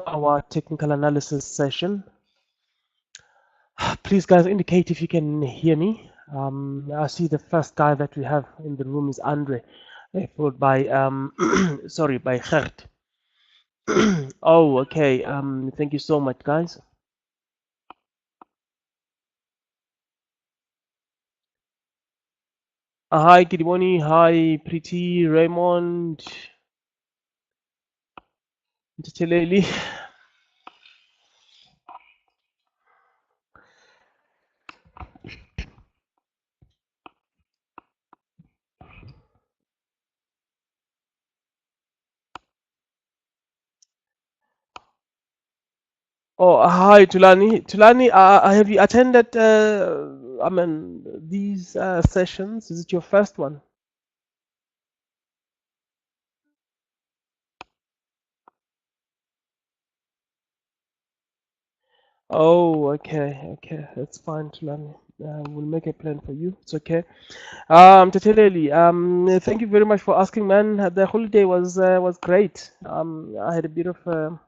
our technical analysis session. Please, guys, indicate if you can hear me. I see the first guy that we have in the room is Andre, followed by sorry, by Gert. Oh, okay. Thank you so much, guys. Hi, Kidiboni. Hi, Pretty Raymond. Ntiteleli. Oh, hi, Tulani. Tulani, have you attended, these sessions? Is it your first one? Oh, okay, okay, that's fine, Tulani. We'll make a plan for you. It's okay. Teteleli, thank you very much for asking, man. The holiday was great. I had a bit of a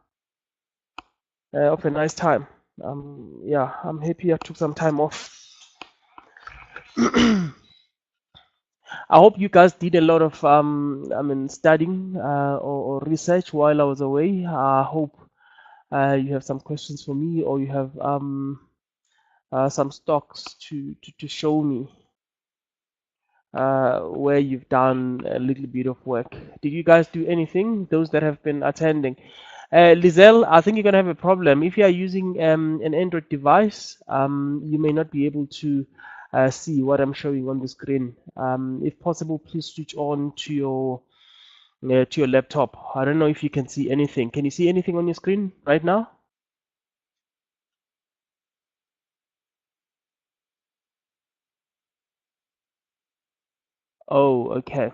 nice time. Yeah, I'm happy I took some time off. I hope you guys did a lot of studying or research while I was away. I hope you have some questions for me, or you have some stocks to show me where you've done a little bit of work. Did you guys do anything? Those that have been attending. Lizelle, I think you're gonna have a problem. If you are using an Android device, you may not be able to see what I'm showing on the screen. If possible, please switch on to your laptop. I don't know if you can see anything. Can you see anything on your screen right now? Oh, okay.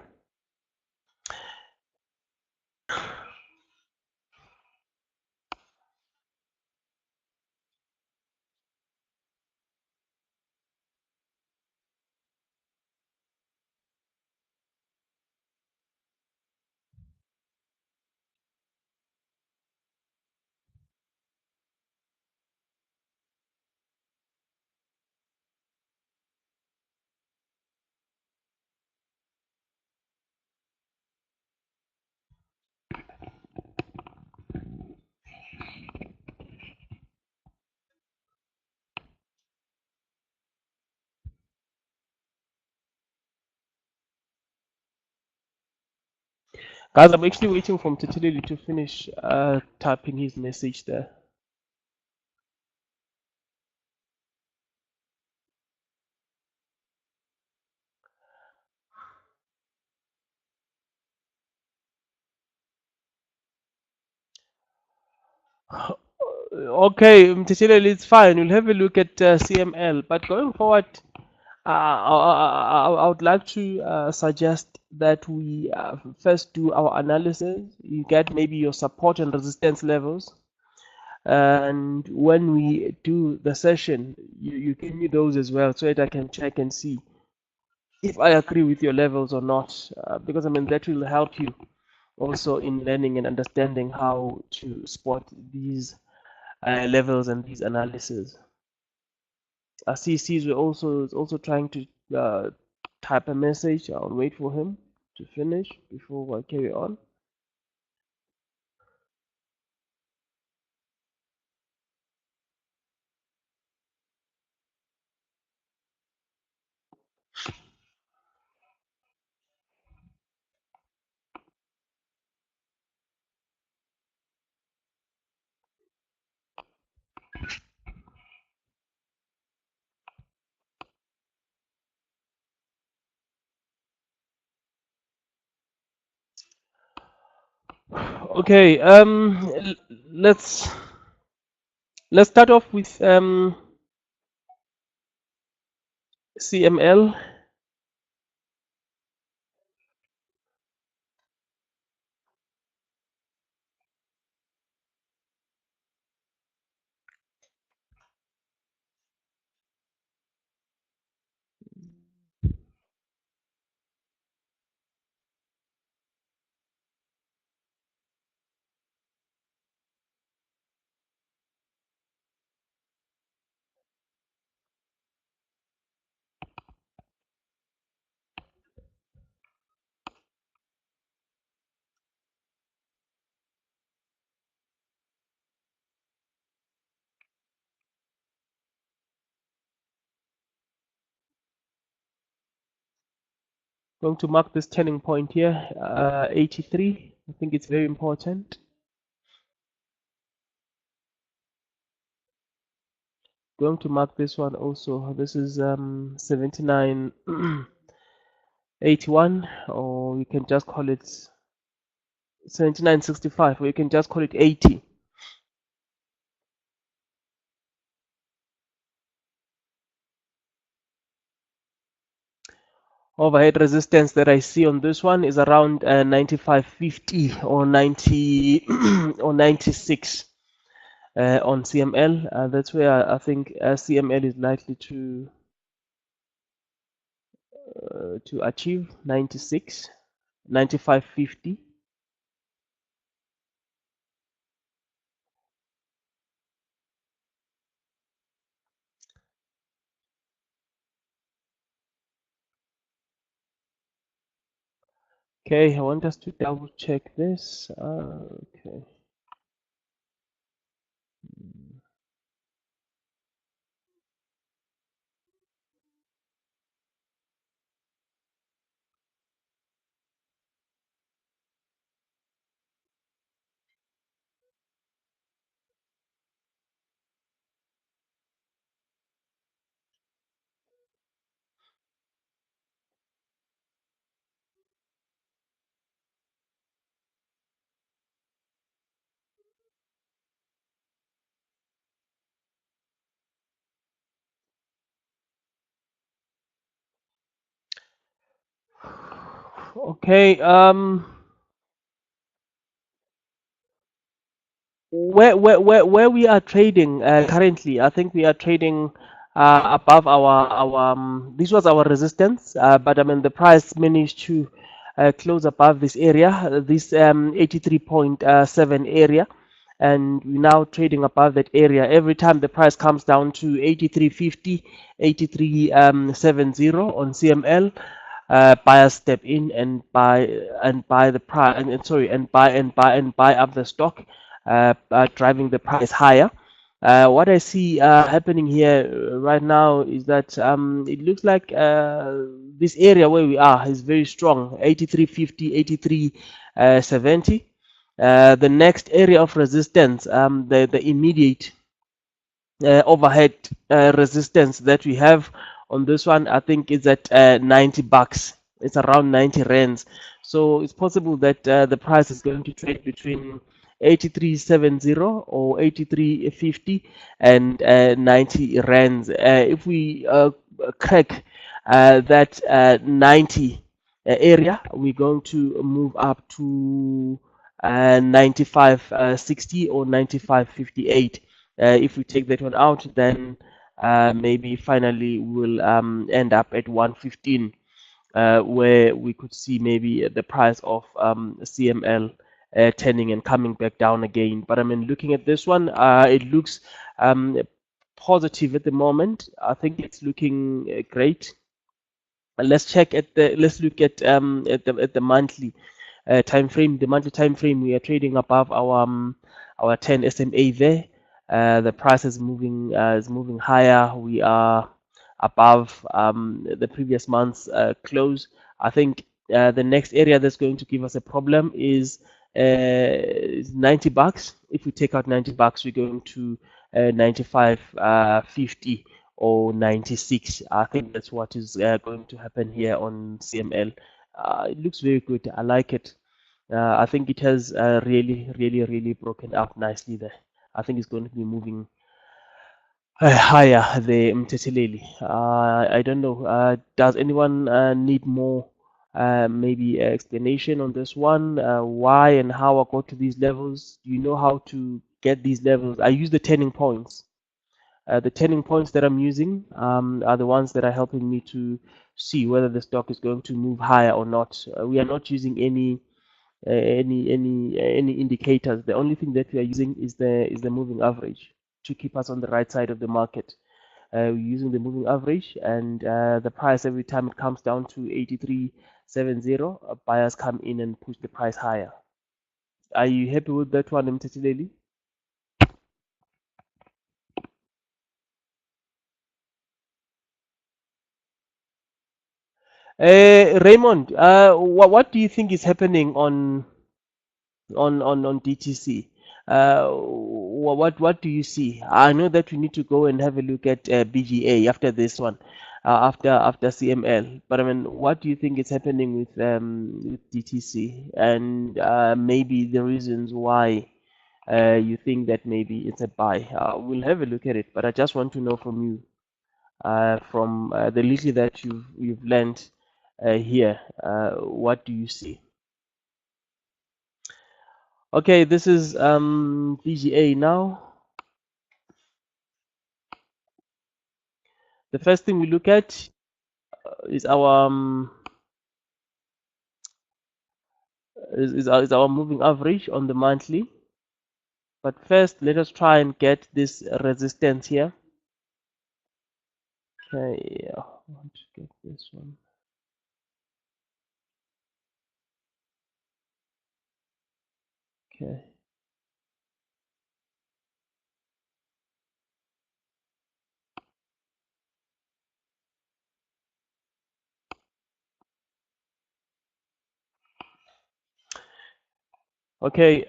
Guys, I'm actually waiting for Mtetilili to finish typing his message there. Okay, Mtetilili, it's fine. We'll have a look at CML. But going forward, I would like to suggest that we first do our analysis. You get maybe your support and resistance levels. And when we do the session, you give me those as well so that I can check and see if I agree with your levels or not. Because I mean, that will help you also in learning and understanding how to spot these levels and these analyses. CC is also trying to type a message. I'll wait for him to finish before I carry on. Okay, let's start off with CML. Going to mark this turning point here, 83. I think it's very important. Going to mark this one also. This is 79.81, or you can just call it 79.65, or you can just call it 80. Overhead resistance that I see on this one is around 95.50 or 90 or 96 on CML. That's where I think CML is likely to achieve 96, 95.50. Okay, I want us to double check this. Okay. Okay. Where we are trading currently, I think we are trading above our this was our resistance, but I mean the price managed to close above this area, this 83.7 area, and we're now trading above that area. Every time the price comes down to 83.50, 83.70 on CML, buyers step in and buy the price and sorry and buy up the stock, driving the price higher. What I see happening here right now is that it looks like this area where we are is very strong, 83.50, 83.70. The next area of resistance, the immediate overhead resistance that we have on this one, I think is at 90 bucks. It's around 90 rands. So it's possible that the price is going to trade between 83.70 or 83.50 and 90 rands. If we crack that 90 area, we're going to move up to 95.60 or 95.58. If we take that one out, then maybe finally we'll end up at 115, where we could see maybe the price of CML turning and coming back down again. But I mean, looking at this one, it looks positive at the moment. I think it's looking great. Let's look at the monthly time frame. The monthly time frame, we are trading above our 10 SMA there. The price is moving higher. We are above the previous month's close. I think the next area that's going to give us a problem is 90 bucks. If we take out 90 bucks, we're going to 95.50 or 96. I think that's what is going to happen here on CML. It looks very good. I like it. I think it has really broken up nicely there. I think it's going to be moving higher the Mteteleli. I don't know. Does anyone need more maybe explanation on this one? Why and how I got to these levels? Do you know how to get these levels? I use the turning points. The turning points that I'm using are the ones that are helping me to see whether the stock is going to move higher or not. We are not using any indicators. The only thing that we are using is the moving average to keep us on the right side of the market. We're using the moving average, and the price every time it comes down to 83.70, buyers come in and push the price higher. Are you happy with that one, Mtetileli? Raymond, what do you think is happening on DTC? What do you see? I know that we need to go and have a look at BGA after this one, after CML. But I mean, what do you think is happening with DTC, and maybe the reasons why you think that maybe it's a buy? We'll have a look at it, but I just want to know from you, from the little that you've learned here, what do you see? Okay, this is BGA now. The first thing we look at is our moving average on the monthly. But first, let us try and get this resistance here. Okay, I want to get this one. Okay. Okay.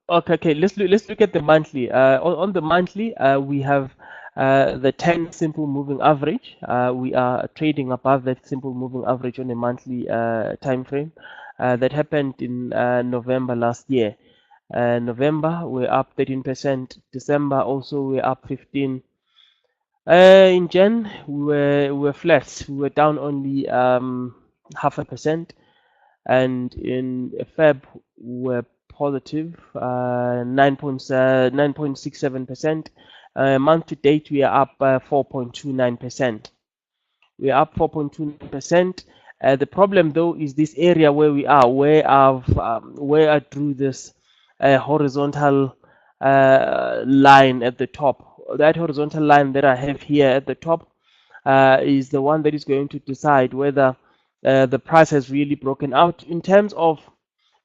Okay. Let's look at the monthly. On the monthly, we have the 10 simple moving average. We are trading above that simple moving average on a monthly time frame. That happened in November last year. November we're up 13%. December also we're up 15. In Jan we were flat. We were down only half a percent, and in Feb we're positive 9.67%. Month to date we are up 4.29%. We are up 4.29%. The problem though is this area where we are, where I drew this horizontal line at the top. That horizontal line that I have here at the top is the one that is going to decide whether the price has really broken out. In terms of,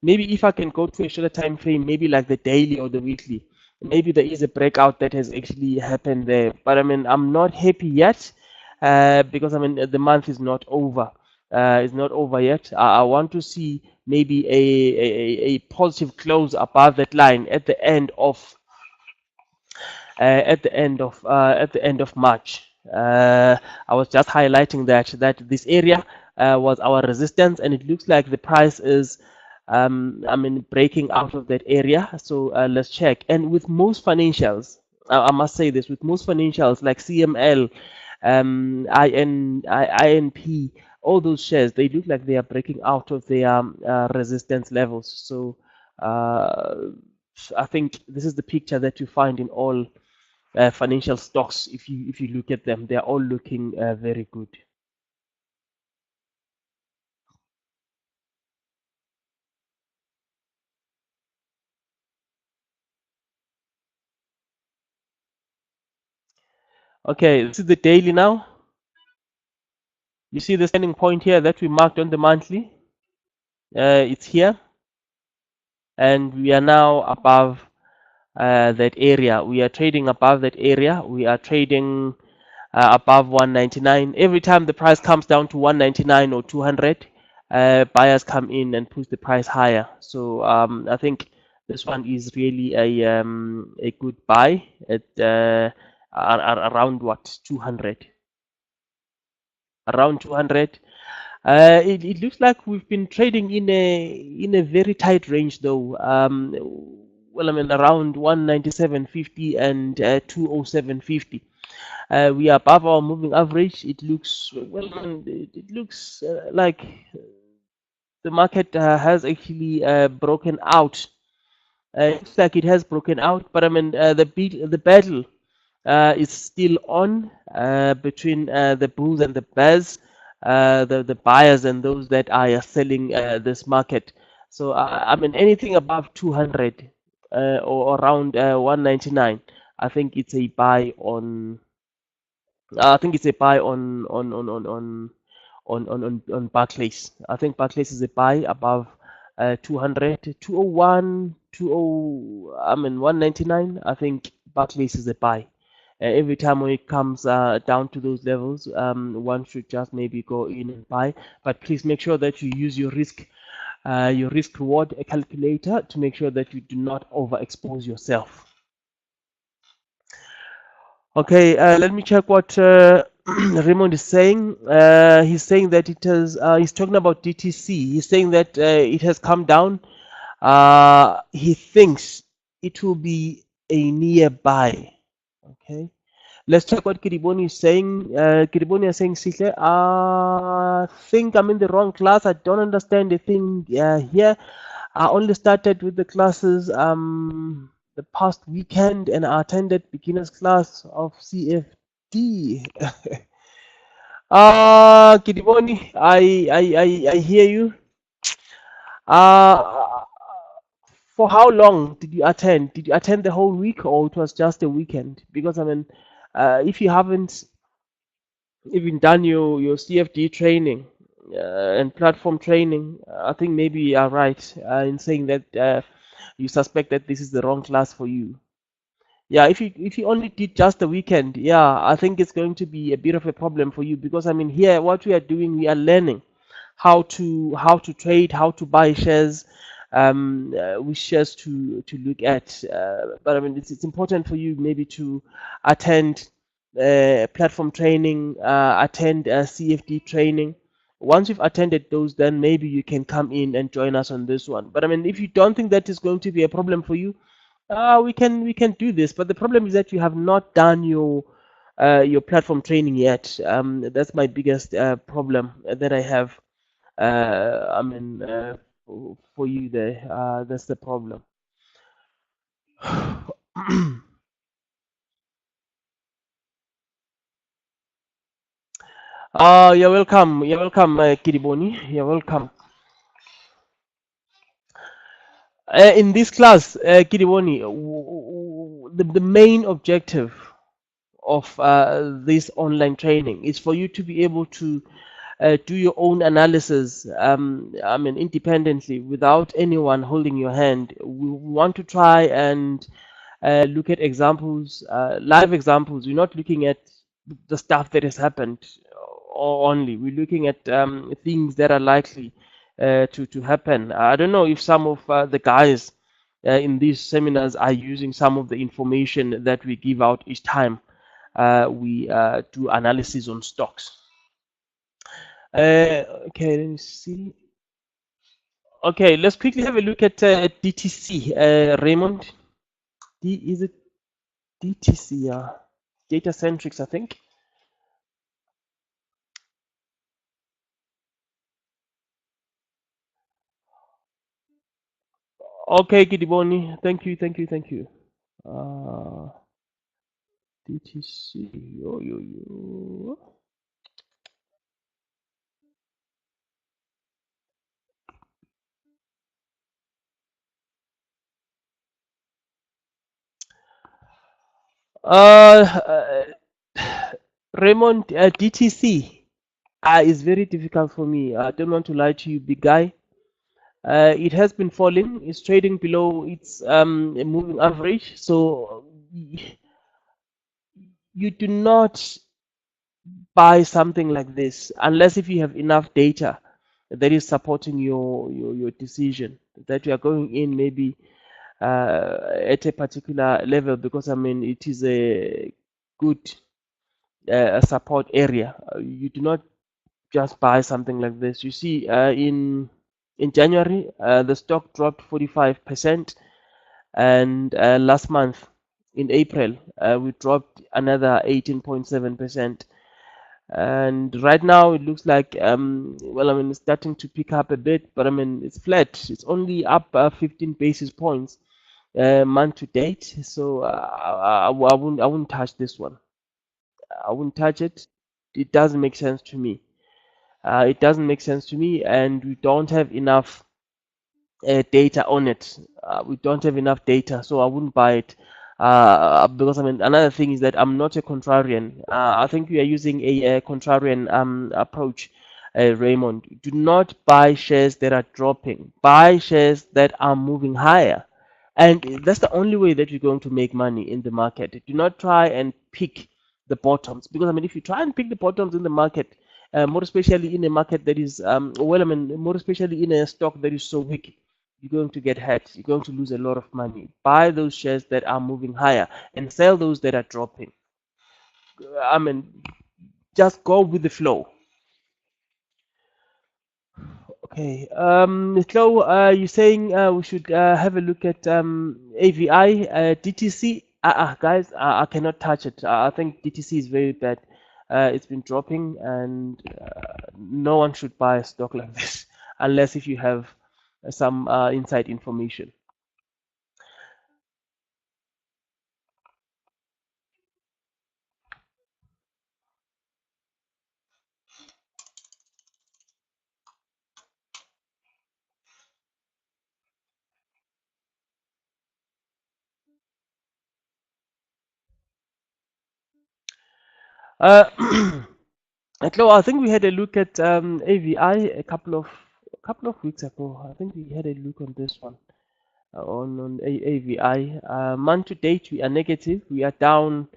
maybe if I can go to a shorter time frame, maybe like the daily or the weekly, maybe there is a breakout that has actually happened there. But I mean, I'm not happy yet because I mean the month is not over. It's not over yet. I want to see maybe a positive close above that line at the end of March. I was just highlighting that this area was our resistance, and it looks like the price is, I mean, breaking out of that area. So let's check. And with most financials, I must say this, with most financials like CML, INP, all those shares, they look like they are breaking out of their resistance levels. So I think this is the picture that you find in all financial stocks. If you look at them, they are all looking very good. Okay, this is the daily now. You see the standing point here that we marked on the monthly. It's here, and we are now above that area. We are trading above that area. We are trading above 199. Every time the price comes down to 199 or 200, buyers come in and push the price higher. So I think this one is really a good buy at around what, 200, around 200. It looks like we've been trading in a very tight range though. Well, I mean around 197.50 and 207.50. We are above our moving average. It looks, well, it looks like the market has actually broken out. It looks like it has broken out, but I mean the battle is still on between the bulls and the bears, the buyers and those that are selling this market. So I mean anything above 200 or around 199, I think it's a buy on. I think it's a buy on Barclays. I think Barclays is a buy above 200, 201, 20. I mean 199. I think Barclays is a buy, every time when it comes down to those levels, one should just maybe go in and buy. But please make sure that you use your risk reward calculator to make sure that you do not overexpose yourself. Okay, let me check what Raymond is saying. He's saying that it has. He's talking about DTC. He's saying that it has come down. He thinks it will be a nearby. Okay, let's check what Kiriboni is saying. Kiriboni is saying, Sihle, I think I'm in the wrong class. I don't understand the thing here. I only started with the classes the past weekend, and I attended beginners class of CFD. Kiriboni, I hear you. Uh, for how long did you attend? Did you attend the whole week, or it was just a weekend? Because I mean, if you haven't even done your CFD training and platform training, I think maybe you are right in saying that you suspect that this is the wrong class for you. Yeah, if you only did just the weekend, yeah, I think it's going to be a bit of a problem for you, because I mean here what we are doing, we are learning how to trade, how to buy shares, which shares to look at. But I mean it's important for you maybe to attend platform training, attend CFD training. Once you've attended those, then maybe you can come in and join us on this one. But I mean, if you don't think that is going to be a problem for you, we can do this. But the problem is that you have not done your platform training yet. That's my biggest problem that I have. I mean, for you there, that's the problem. You're welcome. You're welcome, Kiriboni. You're welcome. In this class, Kiriboni, the main objective of this online training is for you to be able to do your own analysis, I mean, independently, without anyone holding your hand. We want to try and look at examples, live examples. We're not looking at the stuff that has happened only. We're looking at things that are likely to happen. I don't know if some of the guys in these seminars are using some of the information that we give out each time we do analysis on stocks. Okay, let me see. Okay, let's quickly have a look at DTC. Raymond, is it DTC? Yeah, Data Centrics, I think. Okay, Kidiboni, thank you, thank you, thank you. DTC, yo. Raymond, DTC is very difficult for me. I don't want to lie to you, big guy. It has been falling. It's trading below its moving average. So you do not buy something like this unless if you have enough data that is supporting your decision, that you are going in maybe at a particular level, because I mean it is a good support area. You do not just buy something like this. You see, in January, the stock dropped 45%, and last month, in April, we dropped another 18.7%. And right now, it looks like, well, I mean, it's starting to pick up a bit, but I mean, it's flat. It's only up 15 basis points month to date. So I wouldn't touch this one. I wouldn't touch it. It doesn't make sense to me. It doesn't make sense to me, and we don't have enough data on it. We don't have enough data, so I wouldn't buy it. Because I mean, another thing is that I'm not a contrarian. I think we are using a contrarian approach, Raymond. Do not buy shares that are dropping. Buy shares that are moving higher. And that's the only way that you're going to make money in the market. Do not try and pick the bottoms, because I mean, if you try and pick the bottoms in the market, more especially in a market that is, more especially in a stock that is so weak, you're going to get hurt. You're going to lose a lot of money. Buy those shares that are moving higher and sell those that are dropping. I mean, just go with the flow. Okay. So you're saying we should have a look at AVI, DTC. Guys, I cannot touch it. I think DTC is very bad. It's been dropping, and no one should buy a stock like this unless if you have some inside information. Uh, Chloe, I think we had a look at AVI a couple of weeks ago. I think we had a look on this one. On AVI. Month to date, we are negative. We are down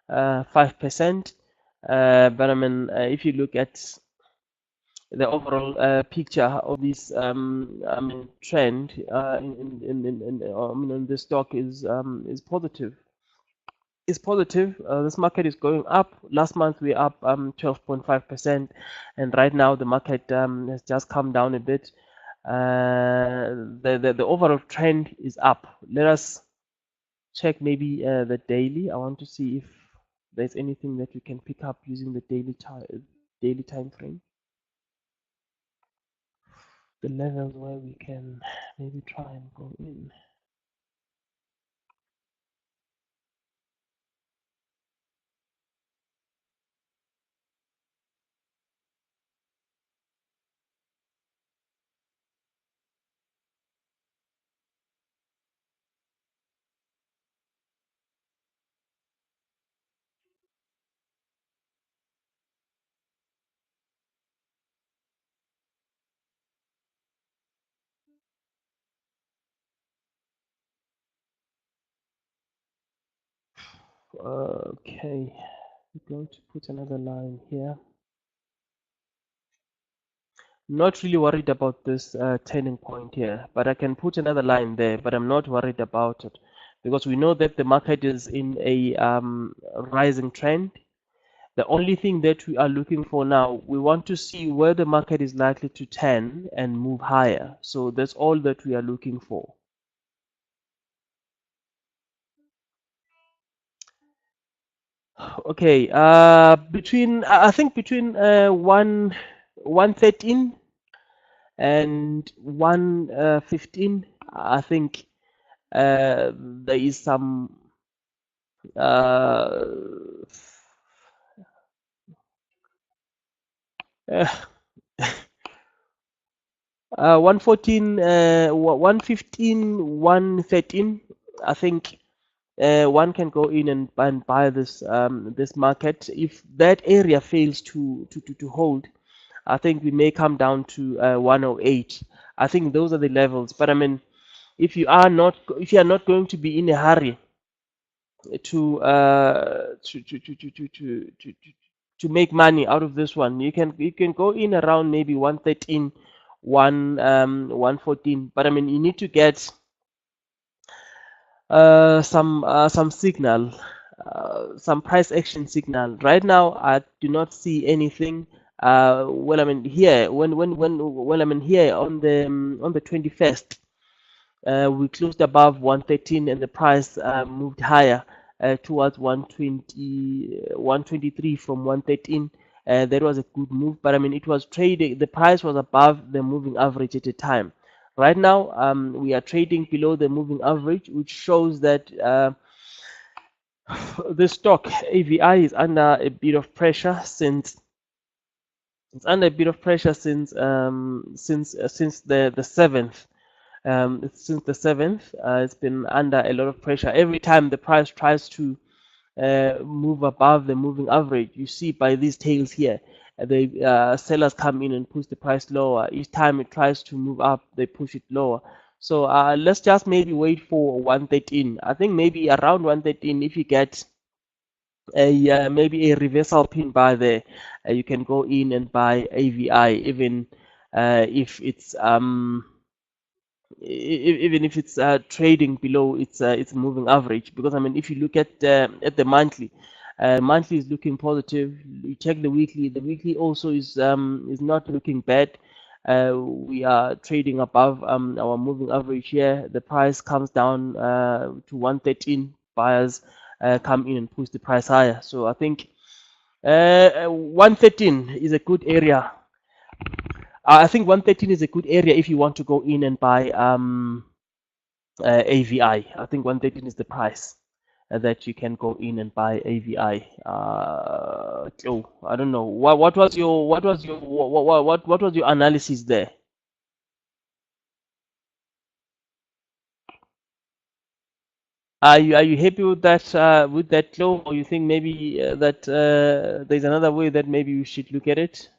5%. But I mean, if you look at the overall picture of this, I mean, trend I mean, on the stock is positive. Is positive. This market is going up. Last month we are up 12.5%, and right now the market has just come down a bit. The overall trend is up. Let us check maybe the daily. I want to see if there's anything that we can pick up using the daily time frame. The levels where we can maybe try and go in. Okay, I'm going to put another line here. Not really worried about this turning point here, but I can put another line there, but I'm not worried about it because we know that the market is in a rising trend. The only thing that we are looking for now, we want to see where the market is likely to turn and move higher. So that's all that we are looking for. Okay, I think between 113 and 115, I think there is some uh, uh, 114, 115, 113. I think one can go in and buy this market. If that area fails to hold, I think we may come down to 108. I think those are the levels. But I mean, if you are not going to be in a hurry to to make money out of this one, you can go in around maybe 113, 114. But I mean, you need to get some signal, some price action signal. Right now, I do not see anything. Well, I mean here when I mean here on the 21st, we closed above 113 and the price moved higher towards 120, 123 from 113. That was a good move, but I mean it was trading. The price was above the moving average at the time. Right now, we are trading below the moving average, which shows that the stock AVI is under a bit of pressure since it's under a bit of pressure since the 7th. Since the 7th, it's been under a lot of pressure. Every time the price tries to move above the moving average, you see by these tails here, the sellers come in and push the price lower. Each time it tries to move up, they push it lower. So let's just maybe wait for 113. I think maybe around 113, if you get a maybe a reversal pin bar there, you can go in and buy AVI, even if it's even if it's trading below its moving average. Because I mean, if you look at the monthly, monthly is looking positive. You check the weekly. The weekly also is not looking bad. We are trading above our moving average here. The price comes down to 113. Buyers come in and push the price higher. So I think 113 is a good area. I think 113 is a good area if you want to go in and buy AVI. I think 113 is the price that you can go in and buy AVI. Oh, I don't know. What was your what was your analysis there? Are you happy with that low, or you think maybe that there's another way that maybe we should look at it?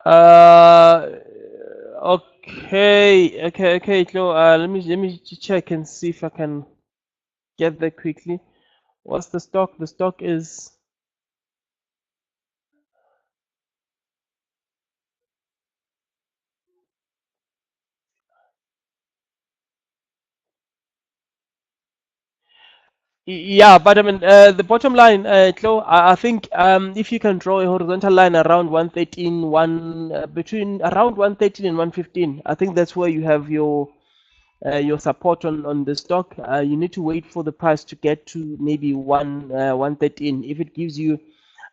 Uh, okay, Flo. Let me check and see if I can get there quickly. What's the stock? The stock is yeah, but I mean the bottom line, Flo. I think if you can draw a horizontal line around 113, between around 113 and 115, I think that's where you have your support on the stock. You need to wait for the price to get to maybe 113. If it gives you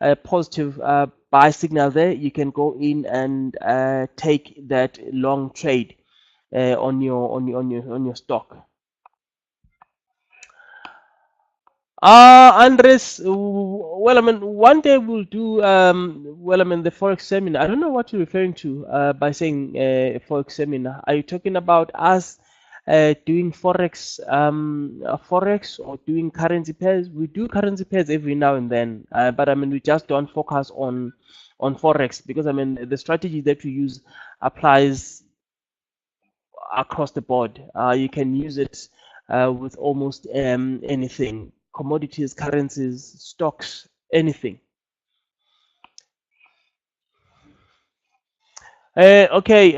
a positive buy signal there, you can go in and take that long trade on your stock. Andres, well, I mean, one day we'll do, well, I mean, the Forex seminar. I don't know what you're referring to by saying Forex seminar. Are you talking about us doing Forex or doing currency pairs? We do currency pairs every now and then, but I mean, we just don't focus on Forex because, I mean, the strategy that we use applies across the board. You can use it with almost anything, commodities, currencies, stocks, anything. Okay.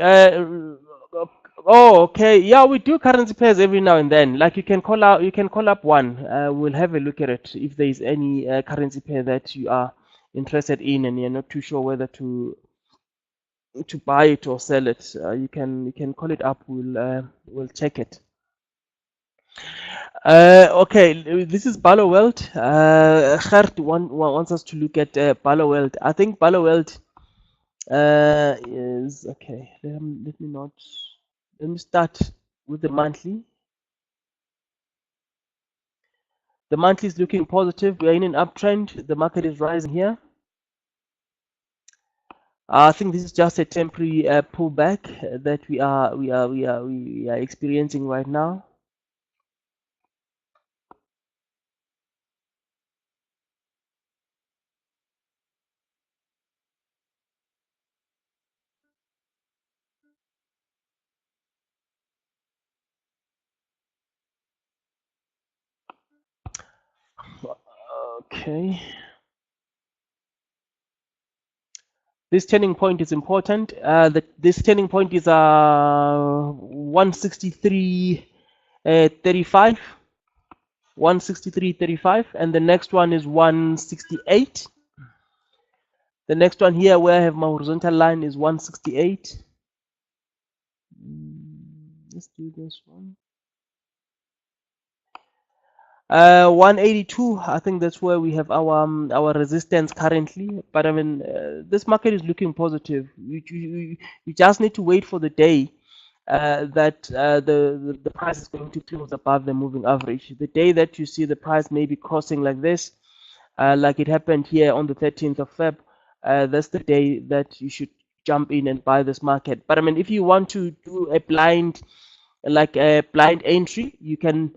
Oh, okay. Yeah, we do currency pairs every now and then. Like you can call up one. We'll have a look at it if there is any currency pair that you are interested in and you're not too sure whether to buy it or sell it. You can call it up. We'll check it. Okay, this is Ballowelt. Gert wants us to look at Ballowelt. I think Ballowelt is okay. Let me start with the monthly. The monthly is looking positive. We are in an uptrend. The market is rising here. I think this is just a temporary pullback that we are experiencing right now. Okay. This turning point is important. This turning point is 163.35, 163.35, and the next one is 168. The next one here where I have my horizontal line is 168. Let's do this one. 182. I think that's where we have our resistance currently. But I mean, this market is looking positive. You just need to wait for the day that the price is going to close above the moving average. The day that you see the price maybe crossing like this, like it happened here on the 13th of Feb, that's the day that you should jump in and buy this market. But I mean, if you want to do a blind, like a blind entry, you can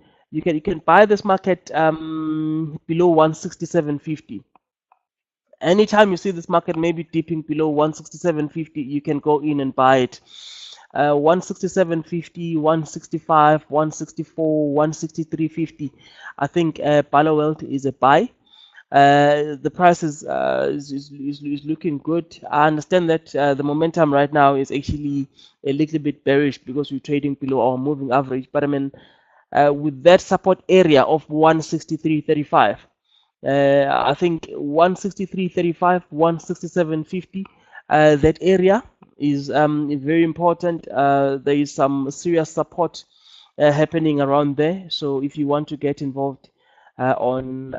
buy this market below 167.50. Anytime you see this market maybe dipping below 167.50, you can go in and buy it. 167.50, 165, 164, 163.50. I think Barloworld is a buy. The price is looking good. I understand that the momentum right now is actually a little bit bearish because we're trading below our moving average. But I mean, with that support area of 163.35, I think 163.35, 167.50, that area is very important. There is some serious support happening around there. So if you want to get involved on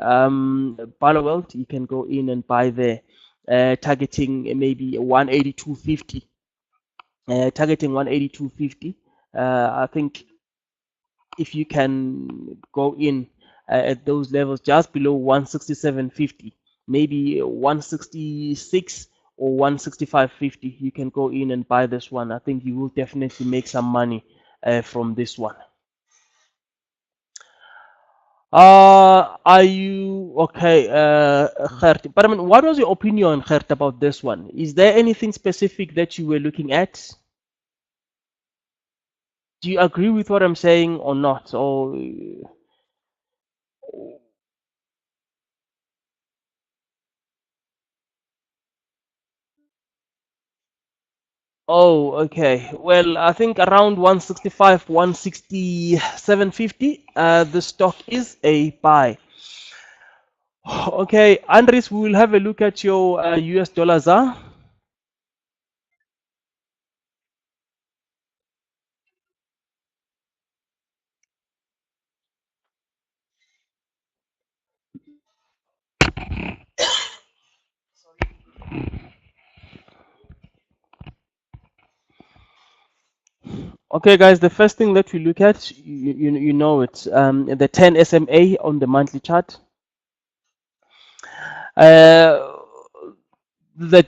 Barloworld, you can go in and buy there, targeting maybe 182.50. Targeting 182.50. I think if you can go in at those levels just below 167.50, maybe 166 or 165.50, you can go in and buy this one. I think you will definitely make some money from this one. Are you okay, Gert? But I mean, what was your opinion, Gert, about this one? Is there anything specific that you were looking at? Do you agree with what I'm saying or not? Or oh, okay. Well, I think around 165, 167.50, the stock is a buy. Okay, Andres, we will have a look at your US dollars, huh? Okay, guys, the first thing that we look at, you know it, the 10 SMA on the monthly chart. Uh, the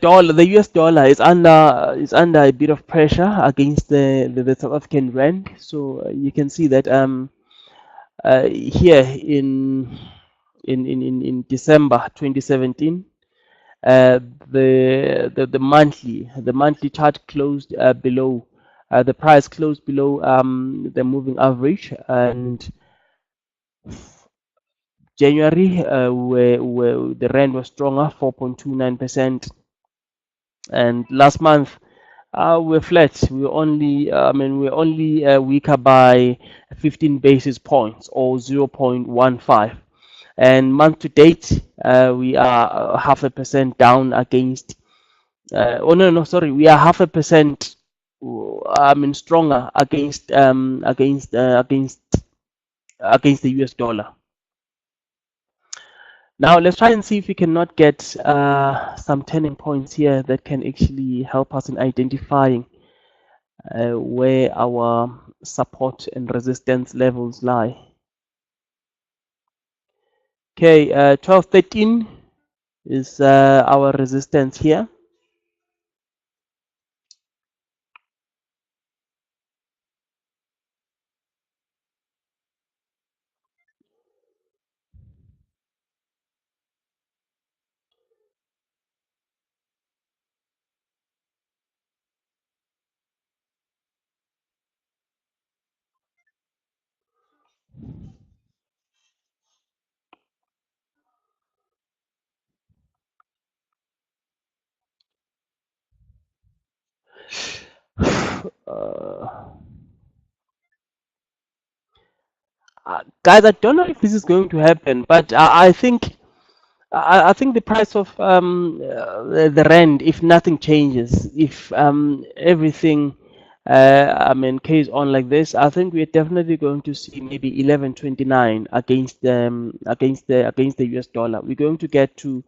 US dollar is under a bit of pressure against the South African rand. So you can see that here in December 2017, the monthly chart closed below the price closed below the moving average, and January where the rand was stronger, 4.29%, and last month we're flat. We're only weaker by 15 basis points or 0.15. And month to date, we are 0.5% down against. Oh no, sorry, we are 0.5%. Stronger against the US dollar. Now let's try and see if we cannot get some turning points here that can actually help us in identifying where our support and resistance levels lie. Okay, 1213 is our resistance here. Guys, I don't know if this is going to happen, but I think I think the price of the rand, if nothing changes, if everything, I mean, carries on like this, I think we're definitely going to see maybe 11.29 against the US dollar. We're going to get to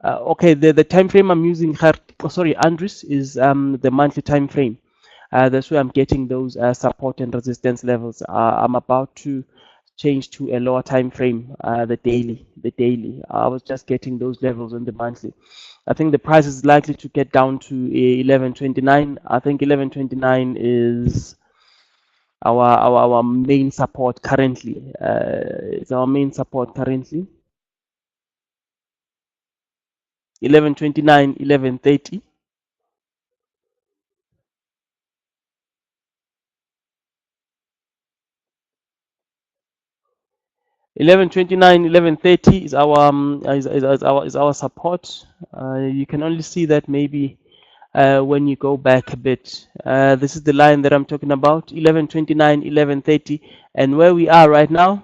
okay. The time frame I'm using here, oh, sorry, Andres, is the monthly time frame. That's where I'm getting those support and resistance levels. I'm about to change to a lower time frame, the daily. I was just getting those levels on the monthly. I think the price is likely to get down to 11.29. I think 11.29 is our main support currently. It's our main support currently. 11.29, 11.30. 11:29, 11:30 is our is our support. You can only see that maybe when you go back a bit. This is the line that I'm talking about, 11:29, 11:30, and where we are right now,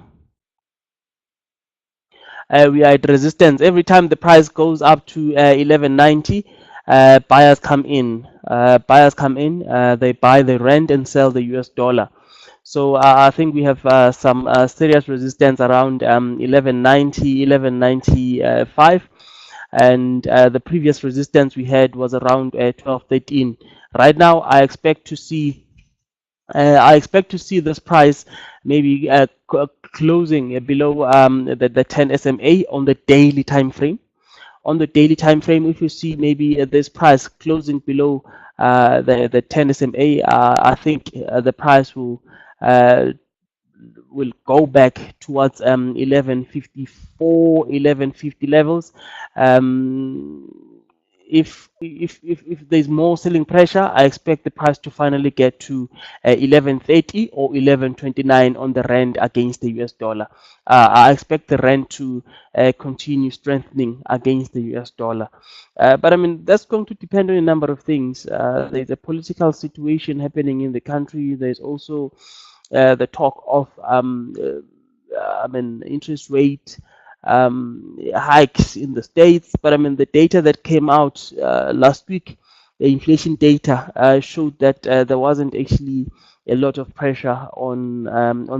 we are at resistance. Every time the price goes up to 11.90, buyers come in. They buy the rand and sell the US dollar. So I think we have some serious resistance around 11.90, 11.95, and the previous resistance we had was around 12.13. Right now, I expect to see this price maybe closing below the 10 SMA on the daily time frame. On the daily time frame, if you see maybe this price closing below the 10 SMA, I think the price will go back towards 1154, 1150 levels. If there's more selling pressure, I expect the price to finally get to 1130 or 1129 on the rand against the US dollar. I expect the rand to continue strengthening against the US dollar. But I mean, that's going to depend on a number of things. There's a political situation happening in the country. There's also the talk of I mean, interest rate hikes in the States. But I mean, the data that came out last week, the inflation data, showed that there wasn't actually a lot of pressure on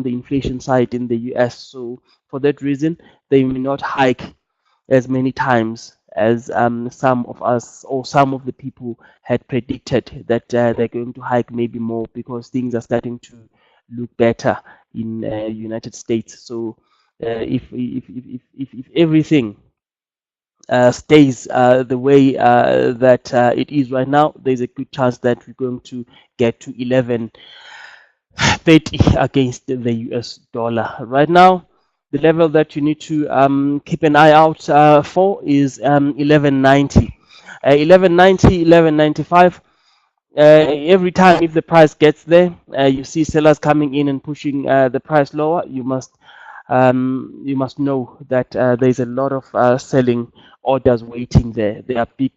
the inflation side in the US. So for that reason, they may not hike as many times as some of us or some of the people had predicted that they're going to hike maybe more because things are starting to look better in United States. So if everything stays the way that it is right now, there's a good chance that we're going to get to 11.30 against the US dollar. Right now, the level that you need to keep an eye out for is 11.90. 11.90, 11.95. Every time if the price gets there, you see sellers coming in and pushing the price lower. You must know that there's a lot of selling orders waiting there. There are big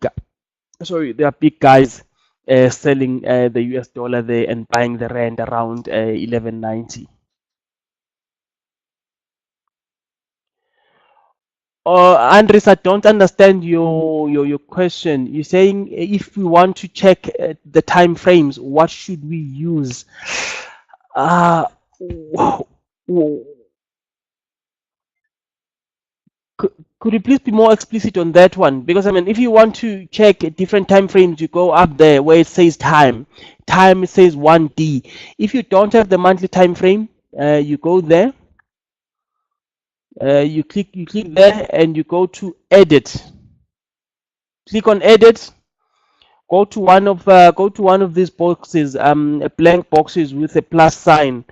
guys selling the US dollar there and buying the rand around 11.90. Andres, I don't understand your question. You're saying if we want to check the time frames, what should we use? Uh, w- w- could, could you please be more explicit on that one? Because I mean, if you want to check different time frames, you go up there where it says time. Time it says 1D. If you don't have the monthly time frame, you go there. You click there and you go to edit. Click on edit. Go to one of these boxes, blank boxes with a plus sign.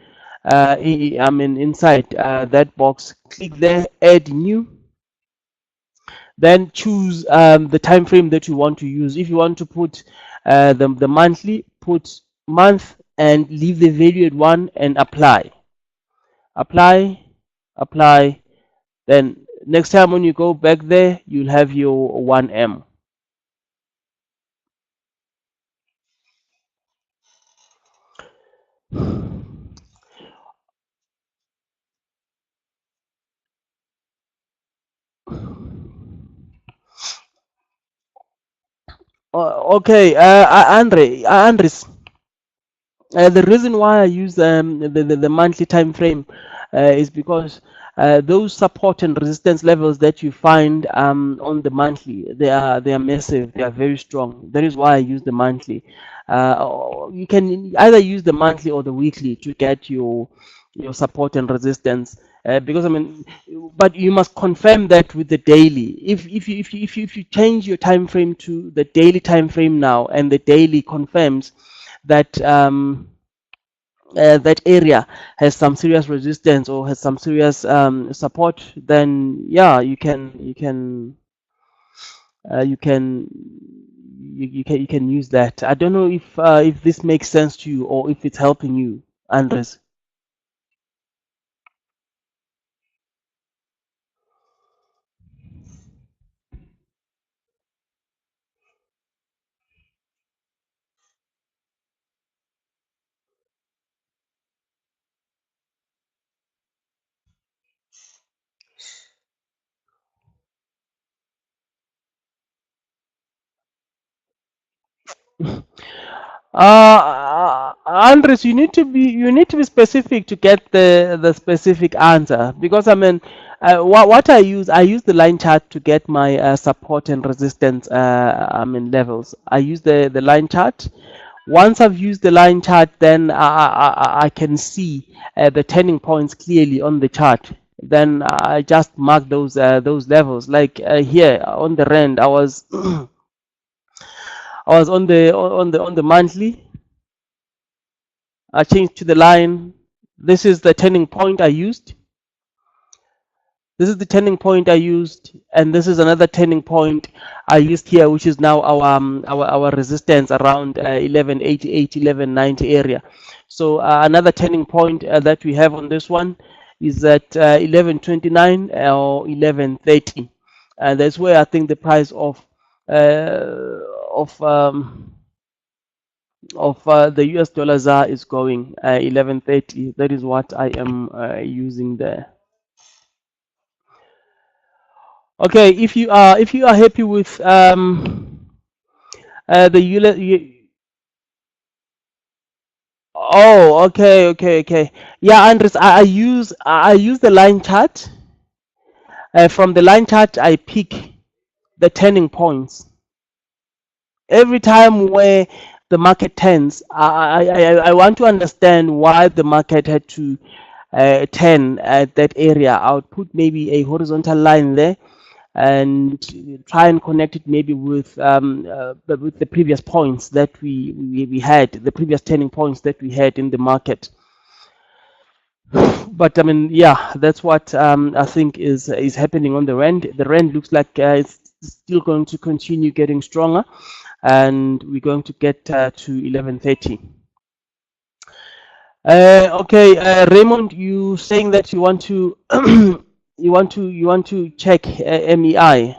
I mean, inside that box, click there, add new. Then choose the time frame that you want to use. If you want to put the monthly, put month and leave the value at 1 and apply. Apply, apply. Then next time when you go back there, you'll have your 1M. Okay, Andres. The reason why I use the monthly time frame is because those support and resistance levels that you find on the monthly, they are massive. They are very strong. That is why I use the monthly. You can either use the monthly or the weekly to get your support and resistance. Because I mean, but you must confirm that with the daily. If you change your time frame to the daily time frame now, and the daily confirms that that area has some serious resistance or has some serious support, then yeah, you can use that. I don't know if this makes sense to you or if it's helping you, Andres. Andres, you need to be specific to get the specific answer, because I mean, what I use the line chart to get my support and resistance levels. I use the line chart. Once I've used the line chart, then I can see the turning points clearly on the chart. Then I just mark those levels. Like here on the rand, I was I was on the monthly. I changed to the line. This is the turning point I used. This is the turning point I used, and this is another turning point I used here, which is now our resistance around 1188, 1190 area. So another turning point that we have on this one is at 1129 or 1130. That's where I think the price of the US dollar ZAR is going 1130. That is what I am using there. Okay, if you are happy with the oh, okay, okay, okay. Yeah, Andres, I use the line chart. From the line chart, I pick the turning points. Every time where the market turns, I want to understand why the market had to turn at that area. I would put maybe a horizontal line there and try and connect it maybe with the previous points that we had, the previous turning points that we had in the market. But I mean, yeah, that's what I think is happening on the rand. The rand looks like it's still going to continue getting stronger, and we're going to get to 1130. Okay, Raymond, you saying that you want to you want to check MEI.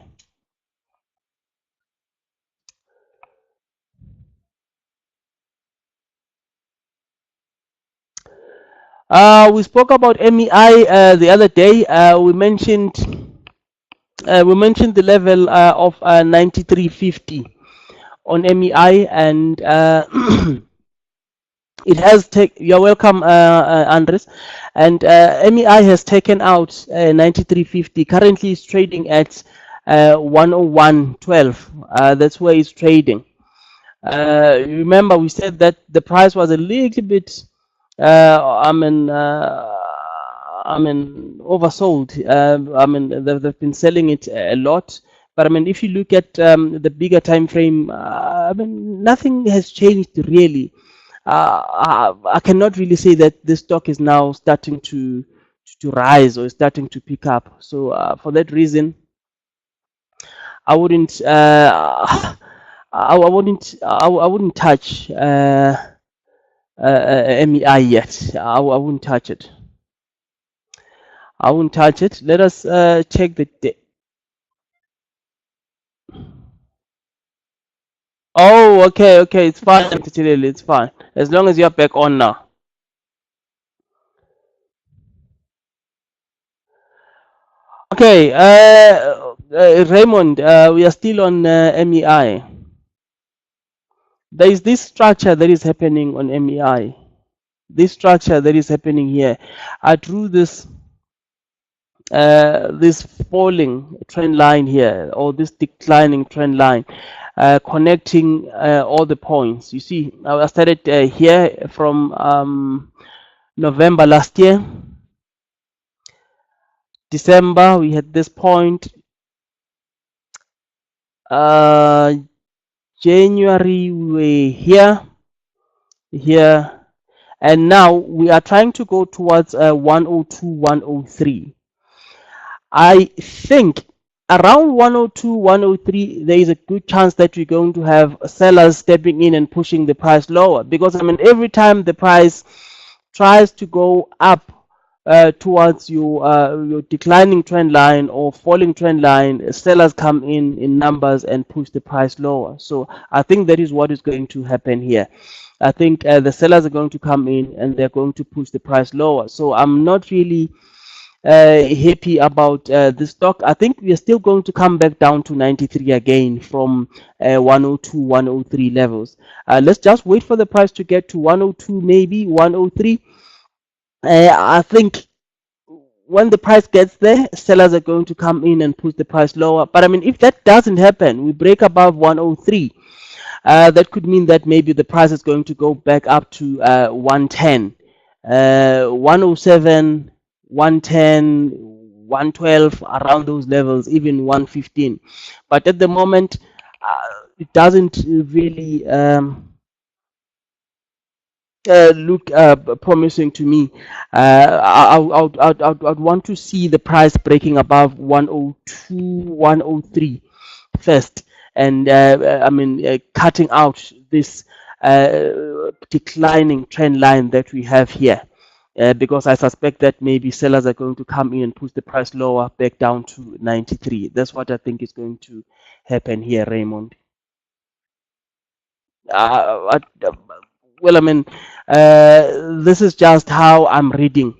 We spoke about MEI the other day. We mentioned the level of 93.50 on MEI, and it has taken. You're welcome, Andres. And MEI has taken out 93.50. Currently, it's trading at 101.12. That's where it's trading. Remember, we said that the price was a little bit, oversold. They've been selling it a lot. But I mean, if you look at the bigger time frame, nothing has changed really. I cannot really say that this stock is now starting to rise or starting to pick up. So for that reason, I wouldn't I wouldn't touch MEI yet. I wouldn't touch it. I wouldn't touch it. Let us check the day. Oh, okay, okay, it's fine, it's fine. As long as you're back on now. Okay, Raymond, we are still on MEI. there is this structure that is happening on MEI. This structure that is happening here. I drew this this falling trend line here, or this declining trend line, connecting all the points. You see, I started here from November last year. December, we had this point. January, we were here, and now we are trying to go towards 102, 103. I think around 102, 103, there is a good chance that we're going to have sellers stepping in and pushing the price lower, because I mean, every time the price tries to go up towards your declining trend line or falling trend line, sellers come in numbers and push the price lower. So I think that is what is going to happen here. I think the sellers are going to come in and they're going to push the price lower. So I'm not really happy about this stock. I think we are still going to come back down to 93 again from 102, 103 levels. Let's just wait for the price to get to 102, maybe 103. I think when the price gets there, sellers are going to come in and push the price lower. But I mean, if that doesn't happen, we break above 103. That could mean that maybe the price is going to go back up to 110, 107, 110, 112, around those levels, even 115. But at the moment, it doesn't really look promising to me. I'd want to see the price breaking above 102, 103 first, and I mean cutting out this declining trend line that we have here, because I suspect that maybe sellers are going to come in and push the price lower back down to 93. That's what I think is going to happen here, Raymond. Well, I mean, this is just how I'm reading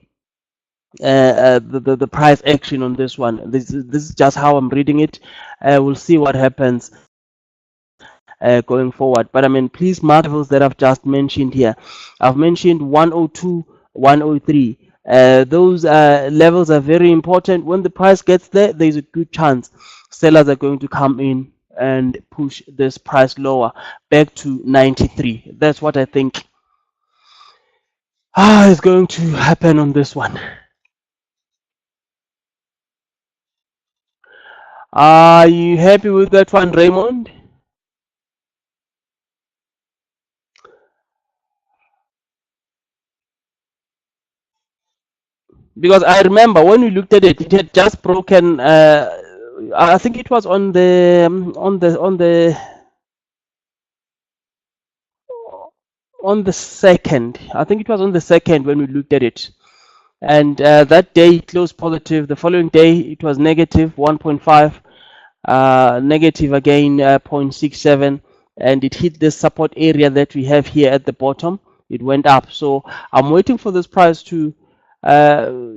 the price action on this one. This is just how I'm reading it. We'll see what happens going forward. But I mean, please mark levels that I've just mentioned here. I've mentioned 102, 103. Those levels are very important. When the price gets there, there's a good chance sellers are going to come in and push this price lower back to 93. That's what I think is going to happen on this one. Are you happy with that one, Raymond? Because I remember when we looked at it, it had just broken. I think it was on the second. I think it was on the second when we looked at it, and that day it closed positive. The following day it was negative 1.5, negative again 0.67, and it hit this support area that we have here at the bottom. It went up. So I'm waiting for this price to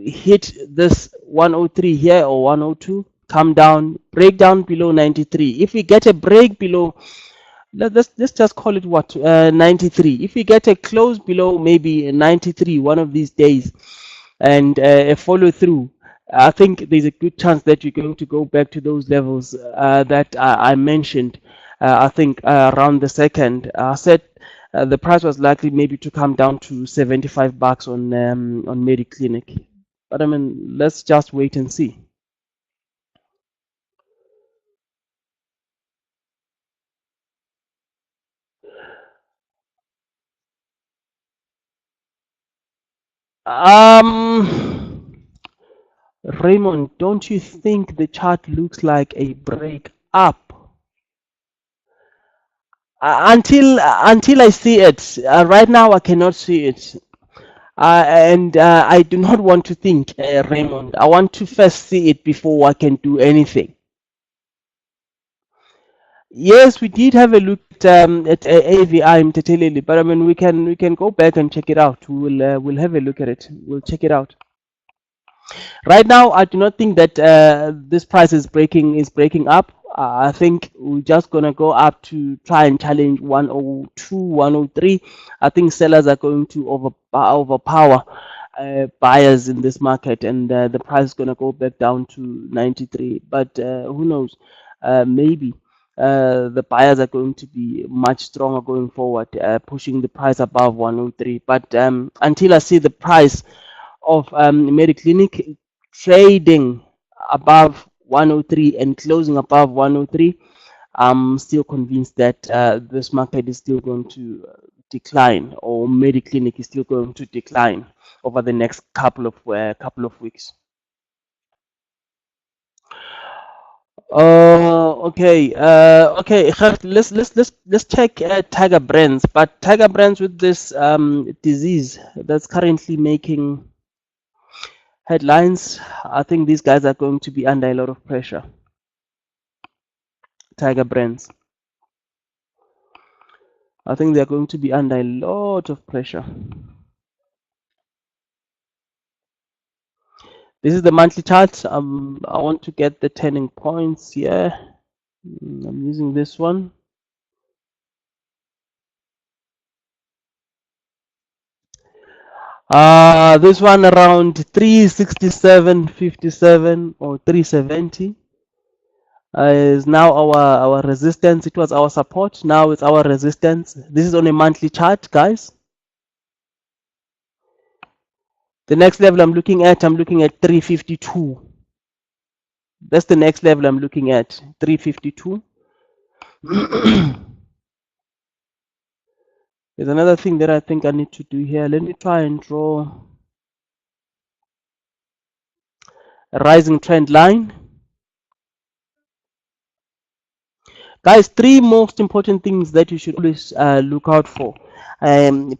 hit this 103 here or 102, come down, break down below 93. If we get a break below, let's just call it what, 93. If we get a close below maybe 93 one of these days, and a follow through, I think there's a good chance that you're going to go back to those levels that I mentioned. I think around the second, I said the price was likely maybe to come down to 75 bucks on Mediclinic. But I mean, let's just wait and see. Raymond, don't you think the chart looks like a break up? Until I see it. Right now, I cannot see it. And I do not want to think, Raymond. I want to first see it before I can do anything. Yes, we did have a look at AVI Mteteleli, but I mean we can go back and check it out. We'll have a look at it. We'll check it out. Right now, I do not think that this price is breaking up. I think we're just gonna go up to try and challenge 102, 103. I think sellers are going to overpower buyers in this market, and the price is gonna go back down to 93. But who knows? Maybe the buyers are going to be much stronger going forward, pushing the price above 103. But until I see the price of Mediclinic trading above 103 and closing above 103, I'm still convinced that this market is still going to decline, or Mediclinic is still going to decline over the next couple of weeks. Okay. Okay. Let's check Tiger Brands, but Tiger Brands with this disease that's currently making headlines, I think these guys are going to be under a lot of pressure. Tiger Brands. I think they're going to be under a lot of pressure. This is the monthly chart. I want to get the turning points here. I'm using this one. This one around 367.57 or 370 is now our resistance. It was our support. Now it's our resistance. This is on a monthly chart, guys. The next level I'm looking at 352. That's the next level I'm looking at, 352. There's another thing that I think I need to do here. Let me try and draw a rising trend line. Guys, three most important things that you should always look out for,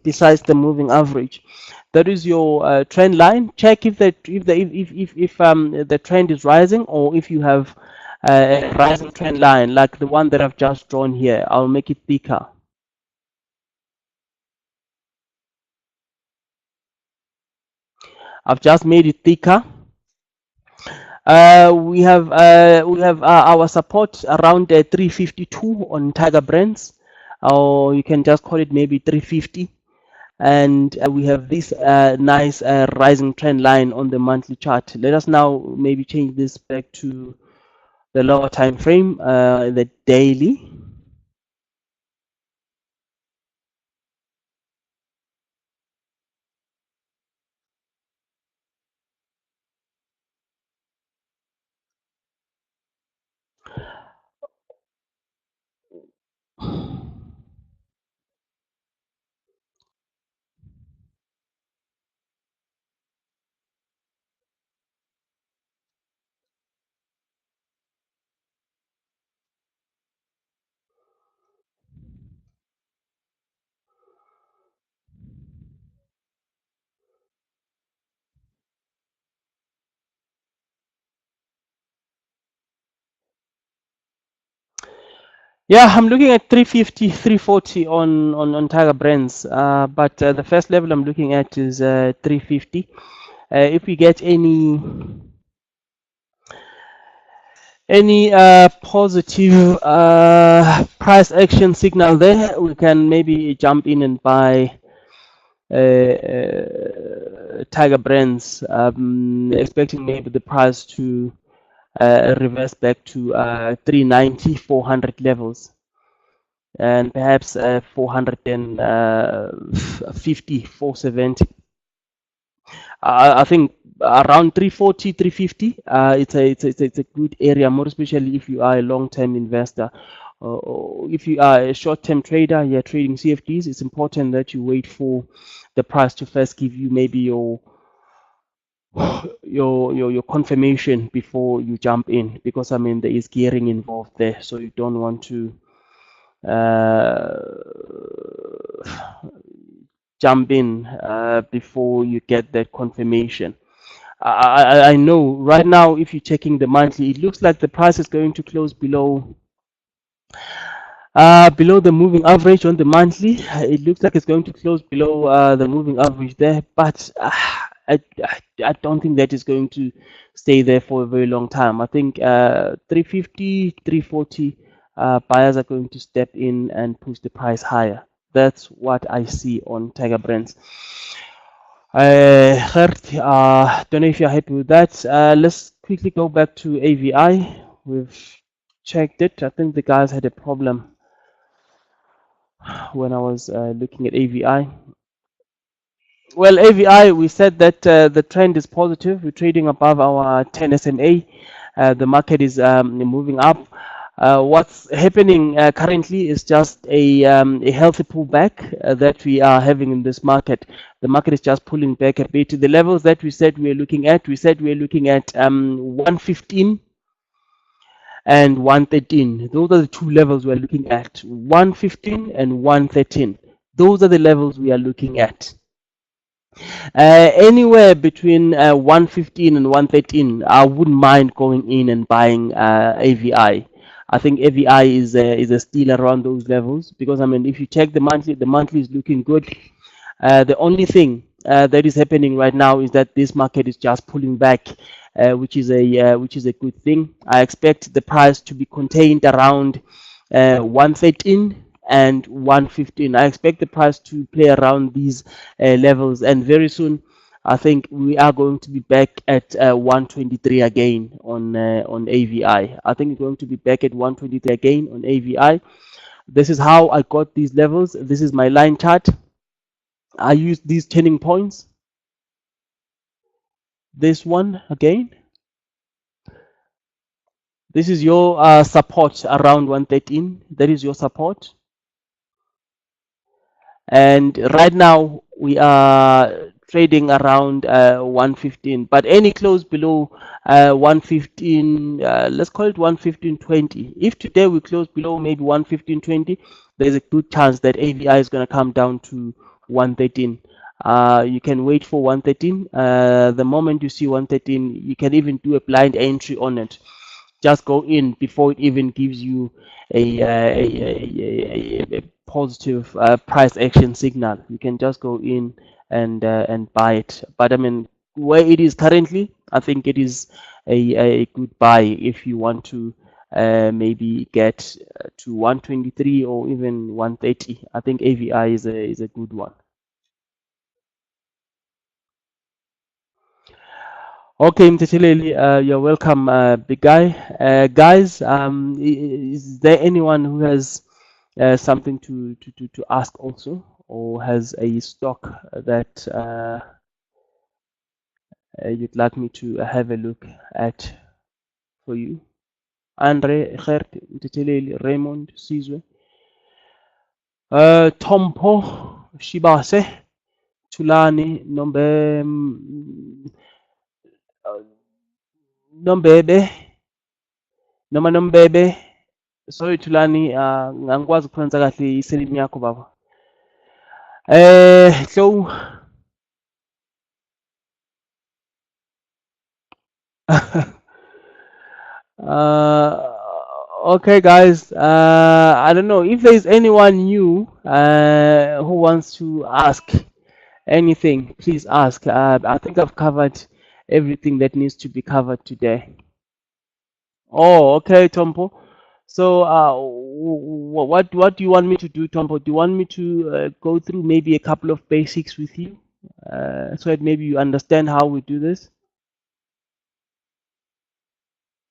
besides the moving average. That is your trend line. Check if the trend is rising, or if you have a rising trend line like the one that I've just drawn here. I'll make it thicker. I've just made it thicker. We have our support around 352 on Tiger Brands, or you can just call it maybe 350. And we have this nice rising trend line on the monthly chart. Let us now maybe change this back to the lower time frame, the daily. Yeah, I'm looking at 350, 340 on Tiger Brands, but the first level I'm looking at is 350. If we get any positive price action signal there, we can maybe jump in and buy Tiger Brands, expecting maybe the price to reverse back to 390, 400 levels, and perhaps 450, 470. I think around 340, 350. It's a good area, more especially if you are a long-term investor. If you are a short-term trader, you're trading CFDs. It's important that you wait for the price to first give you maybe your confirmation before you jump in, because I mean there is gearing involved there, so you don't want to jump in before you get that confirmation. I know right now, if you're checking the monthly, it looks like the price is going to close below the moving average on the monthly. It looks like it's going to close below the moving average there, but I don't think that is going to stay there for a very long time. I think 350, 340 buyers are going to step in and push the price higher. That's what I see on Tiger Brands. Gert, don't know if you're happy with that. Let's quickly go back to AVI. We've checked it. I think the guys had a problem when I was looking at AVI. Well, AVI, we said that the trend is positive. We're trading above our 10 SMA. The market is moving up. What's happening currently is just a healthy pullback that we are having in this market. The market is just pulling back a bit. The levels that we said we are looking at 115 and 113. Those are the two levels we're looking at, 115 and 113. Those are the levels we are looking at. Anywhere between 115 and 113, I wouldn't mind going in and buying AVI. I think AVI is a steal around those levels, because I mean, if you check the monthly is looking good. The only thing that is happening right now is that this market is just pulling back, which is a good thing. I expect the price to be contained around 113 and 115. I expect the price to play around these levels, and very soon I think we are going to be back at 123 again on AVI. I think we're going to be back at 123 again on AVI. This is how I got these levels. This is my line chart. I use these turning points. This one again. This is your support around 113. That is your support. And right now we are trading around 115, but any close below 115, let's call it 115.20. If today we close below maybe 115.20, there's a good chance that AVI is going to come down to 113. You can wait for 113. The moment you see 113, you can even do a blind entry on it. Just go in before it even gives you a positive price action signal. You can just go in and buy it. But I mean, where it is currently, I think it is a good buy if you want to maybe get to 123 or even 130. I think AVI is a good one. Okay, Mteteleli, you're welcome, big guy. Guys, is there anyone who has something to ask also, or has a stock that you'd like me to have a look at for you? Andre, Gert, Mteteleli, Raymond, Sizwe, Tompo, Shibase, Tulani, Nombebe, noma Nombebe. Sorry Tulani, angikwazi ukupronounce kahle iselimi yakho baba. So okay guys, I don't know if there's anyone new who wants to ask anything, please ask. I think I've covered everything that needs to be covered today. Oh, okay, Tompo. So, what do you want me to do, Tompo? Do you want me to go through maybe a couple of basics with you, so that maybe you understand how we do this?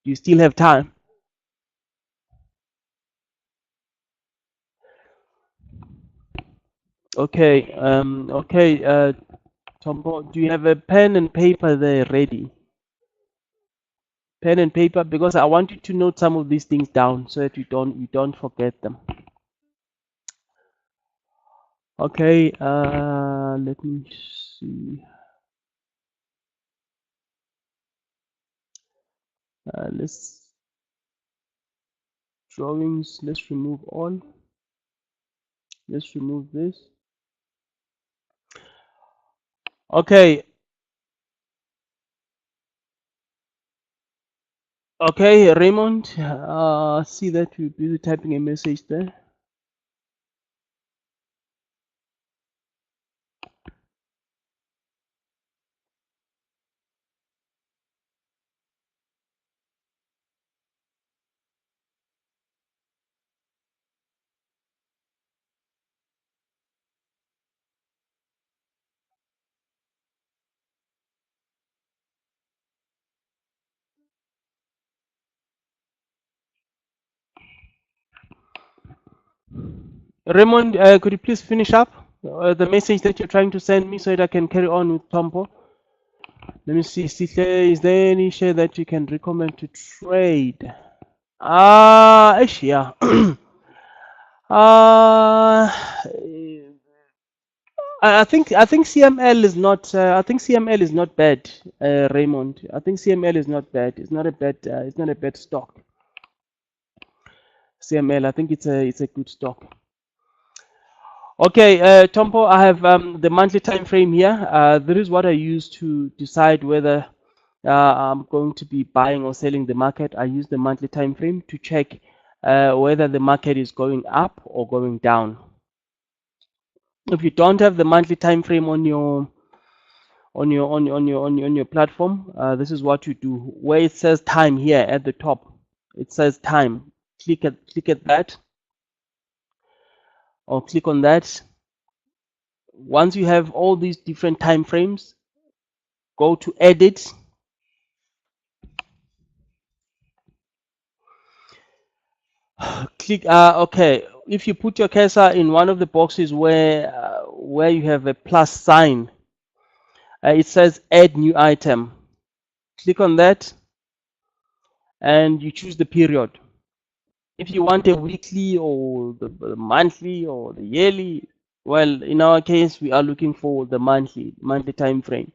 Do you still have time? Okay. Okay. Tompo, do you have a pen and paper there ready? Pen and paper, because I want you to note some of these things down so that you don't forget them. Okay. Let me see. Let's drawings. Let's remove all. Let's remove this. Okay. Okay, Raymond. See that you're busy typing a message there. Raymond, could you please finish up the message that you're trying to send me so that I can carry on with Tompo? Let me see. Is there any share that you can recommend to trade? Yeah. I think CML is not. I think CML is not bad, Raymond. I think CML is not bad. It's not a bad. It's not a bad stock. CML. I think it's a good stock. Okay, Tompo, I have the monthly time frame here. This is what I use to decide whether I'm going to be buying or selling the market. I use the monthly time frame to check whether the market is going up or going down. If you don't have the monthly time frame on your platform, this is what you do. Where it says time here at the top, it says time. Click at that, or click on that. Once you have all these different time frames, go to edit. Click. Okay. If you put your cursor in one of the boxes where you have a plus sign, it says add new item. Click on that, and you choose the period. If you want a weekly or the monthly or the yearly, well, in our case, we are looking for the monthly time frame.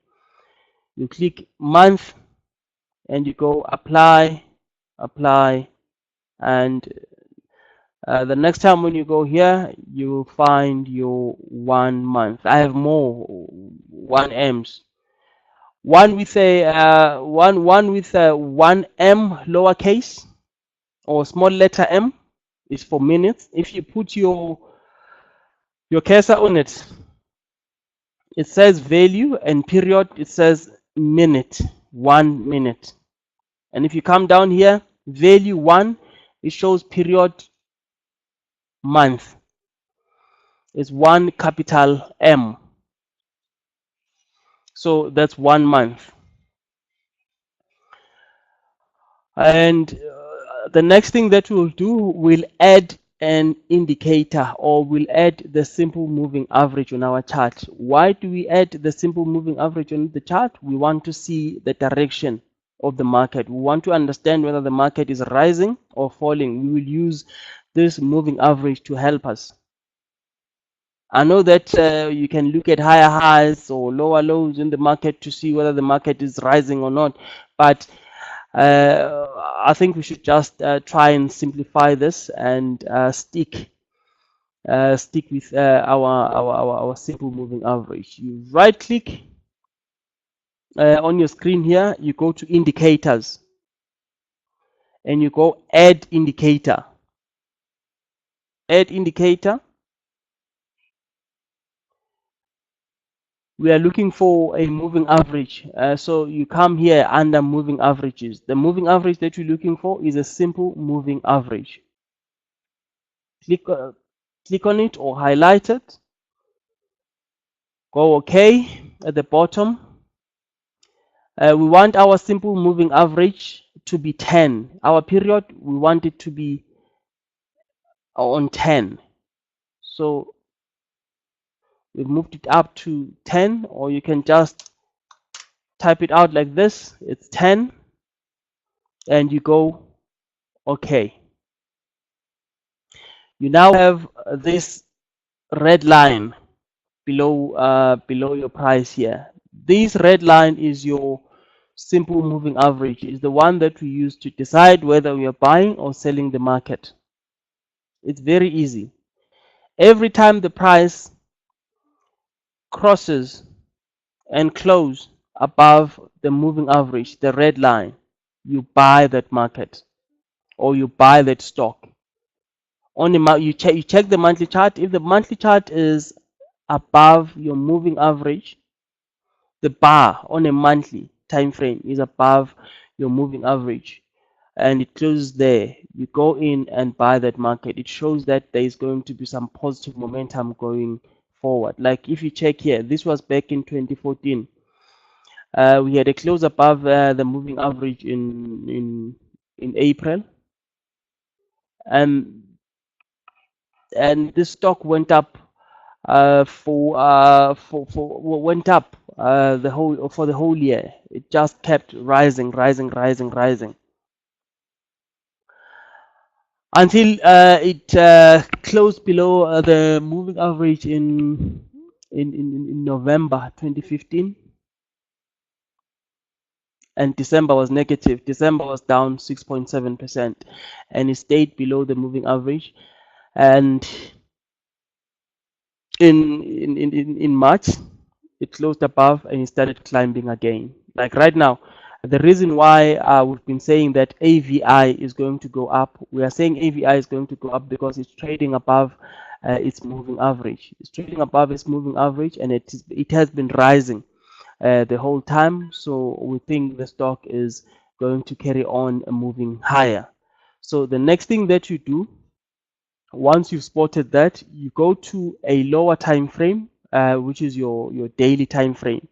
You click month, and you go apply, and the next time when you go here, you find your 1 month. I have more 1Ms. One with a one with a 1M lowercase or small letter M is for minutes. If you put your cursor on it, it says value, and period, it says minute, 1 minute. And if you come down here, value 1, it shows period month. It's 1 capital M. So that's 1 month. And the next thing that we'll do, we'll add an indicator, or we'll add the simple moving average on our chart. Why do we add the simple moving average on the chart? We want to see the direction of the market. We want to understand whether the market is rising or falling. We will use this moving average to help us. I know that you can look at higher highs or lower lows in the market to see whether the market is rising or not, but I think we should just try and simplify this and stick with our simple moving average. You right click on your screen here, you go to indicators, and you go add indicator. Add indicator. We are looking for a moving average. So you come here under moving averages. The moving average that you're looking for is a simple moving average. Click on it or highlight it. Go OK at the bottom. We want our simple moving average to be 10. Our period, we want it to be on 10. So we've moved it up to 10, or you can just type it out like this. It's 10, and you go OK. You now have this red line below your price here. This red line is your simple moving average. Is the one that we use to decide whether we are buying or selling the market. It's very easy. Every time the price crosses and close above the moving average, the red line, you buy that market or you buy that stock. On the you check the monthly chart. If the monthly chart is above your moving average, the bar on a monthly time frame is above your moving average, and it closes there, you go in and buy that market. It shows that there is going to be some positive momentum going forward. Like if you check here, this was back in 2014. We had a close above the moving average in April, and and this stock went up went up for the whole year. It just kept rising, rising, rising, rising until it closed below the moving average in November 2015, and December was negative. December was down 6.7%, and it stayed below the moving average. And in March, it closed above and it started climbing again. Like right now, the reason why we've been saying that AVI is going to go up, we are saying AVI is going to go up because it's trading above its moving average. It's trading above its moving average, and it has been rising the whole time. So we think the stock is going to carry on moving higher. So the next thing that you do, once you've spotted that, you go to a lower time frame, which is your daily time frame.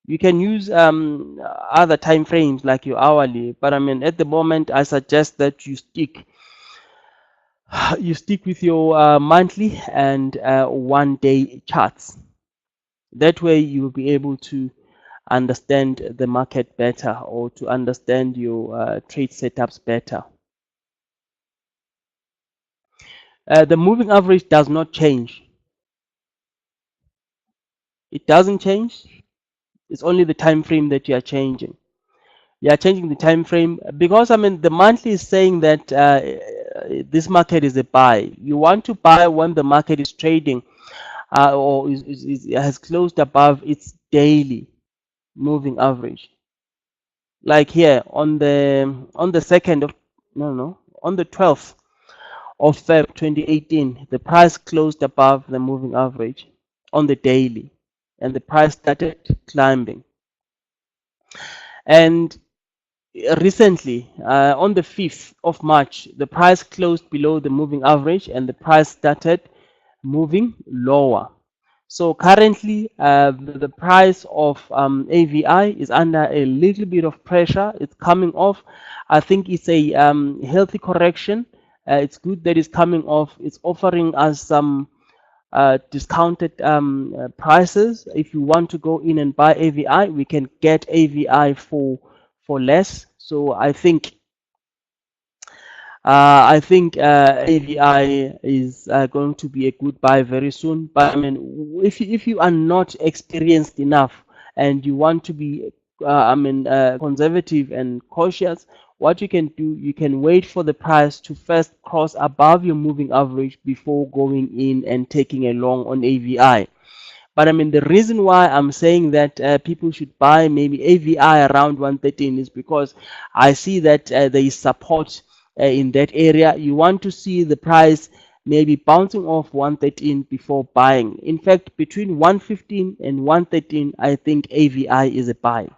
You can use other time frames like your hourly, but I mean, at the moment, I suggest that you stick with your monthly and 1 day charts. That way, you will be able to understand the market better, or to understand your trade setups better. The moving average does not change. It doesn't change. It's only the time frame that you are changing. You are changing the time frame because I mean the monthly is saying that this market is a buy. You want to buy when the market is trading or has closed above its daily moving average. Like here on the second of on the 12th of Feb 2018, the price closed above the moving average on the daily, and the price started climbing. And recently, on the 5th of March, the price closed below the moving average and the price started moving lower. So currently, the price of AVI is under a little bit of pressure. It's coming off. I think it's a healthy correction. It's good that it's coming off. It's offering us some discounted prices. If you want to go in and buy AVI, we can get AVI for less. So I think AVI is going to be a good buy very soon. But I mean, if you are not experienced enough and you want to be, conservative and cautious, what you can do, you can wait for the price to first cross above your moving average before going in and taking a long on AVI. But I mean, the reason why I'm saying that people should buy maybe AVI around 113 is because I see that there is support in that area. You want to see the price maybe bouncing off 113 before buying. In fact, between 115 and 113, I think AVI is a buy.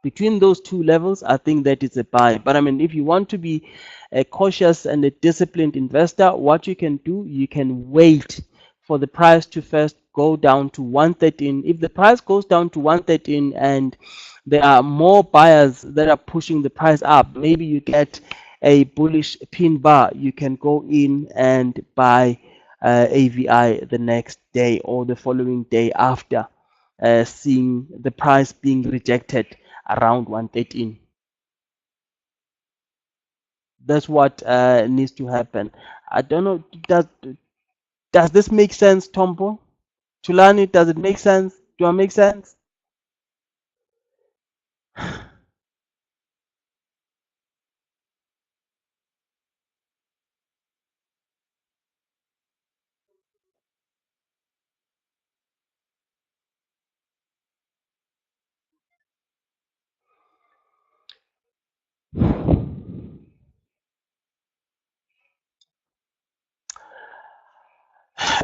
Between those two levels, I think that is a buy. But I mean, if you want to be a cautious and a disciplined investor, what you can do, you can wait for the price to first go down to 113. If the price goes down to 113 and there are more buyers that are pushing the price up, maybe you get a bullish pin bar, you can go in and buy AVI the next day or the following day after seeing the price being rejected around 113. That's what needs to happen. I don't know, does this make sense, Tombo? Tulani, does it make sense? Do I make sense?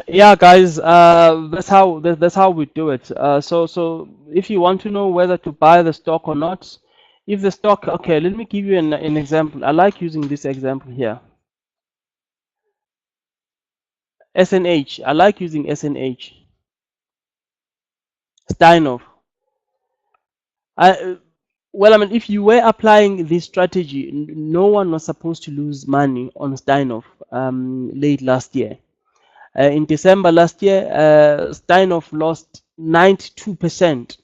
Yeah, guys, that's how we do it. So if you want to know whether to buy the stock or not, if the stock, okay, let me give you an example. I like using this example here. SNH. I like using SNH. Steinhoff. Well, I mean, if you were applying this strategy, no one was supposed to lose money on Steinhoff late last year. In December last year, Steinhoff lost 92%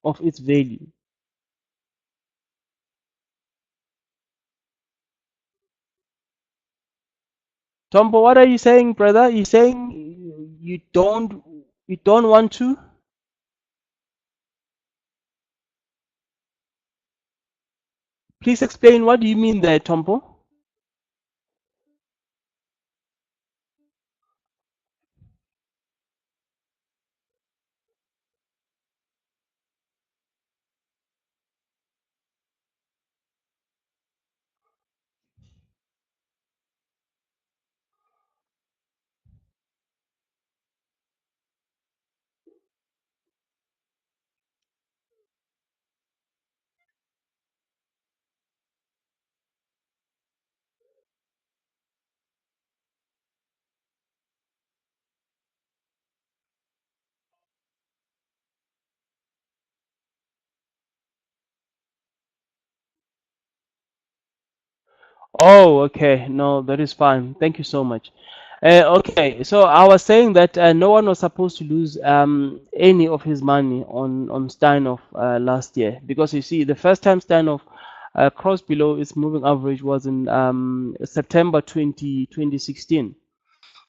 of its value. Tombo, what are you saying, brother? You saying you don't want to? Please explain. What do you mean there, Tombo? Oh, okay. No, that is fine. Thank you so much. Okay, so I was saying that no one was supposed to lose any of his money on Steinhoff last year, because you see, the first time Steinhoff crossed below its moving average was in September 2016.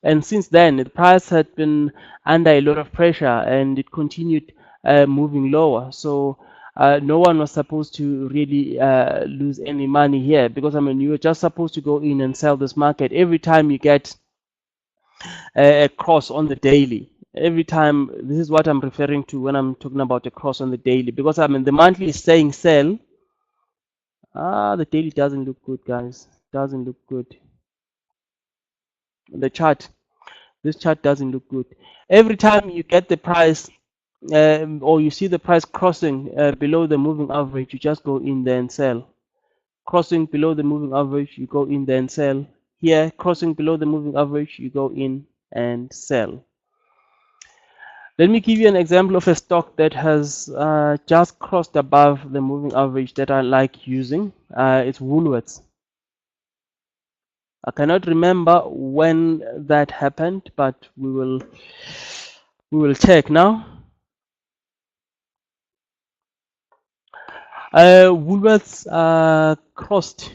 And since then, the price had been under a lot of pressure and it continued moving lower. So no one was supposed to really lose any money here, because I mean, you were just supposed to go in and sell this market every time you get a cross on the daily. Every time, this is what I'm referring to when I'm talking about a cross on the daily, because I mean, the monthly is saying sell. The daily doesn't look good, guys. Doesn't look good. The chart, this chart doesn't look good. Every time you get the price or you see the price crossing below the moving average, you just go in there and sell. Crossing below the moving average, you go in there and sell. Here, crossing below the moving average, you go in and sell. Let me give you an example of a stock that has just crossed above the moving average that I like using. It's Woolworths. I cannot remember when that happened, but we will check now. Woolworths crossed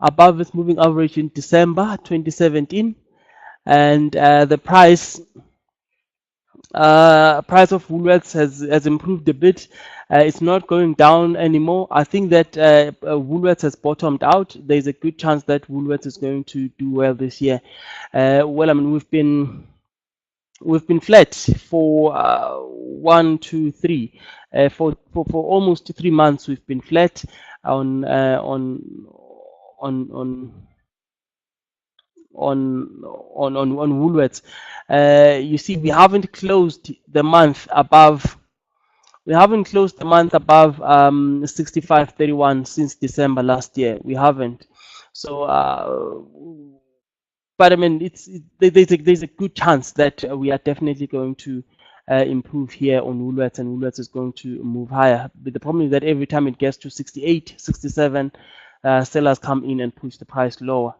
above its moving average in December 2017, and the price of Woolworths has improved a bit. It's not going down anymore. I think that Woolworths has bottomed out. There's a good chance that Woolworths is going to do well this year. Well, I mean, we've been flat for 1, 2, 3. For almost 3 months, we've been flat on on on on Woolworths. You see, we haven't closed the month above 65.31 since December last year. We haven't. So, but I mean, there's a good chance that we are definitely going to improve here on Woolworths, and Woolworths is going to move higher. But the problem is that every time it gets to 68, 67, sellers come in and push the price lower.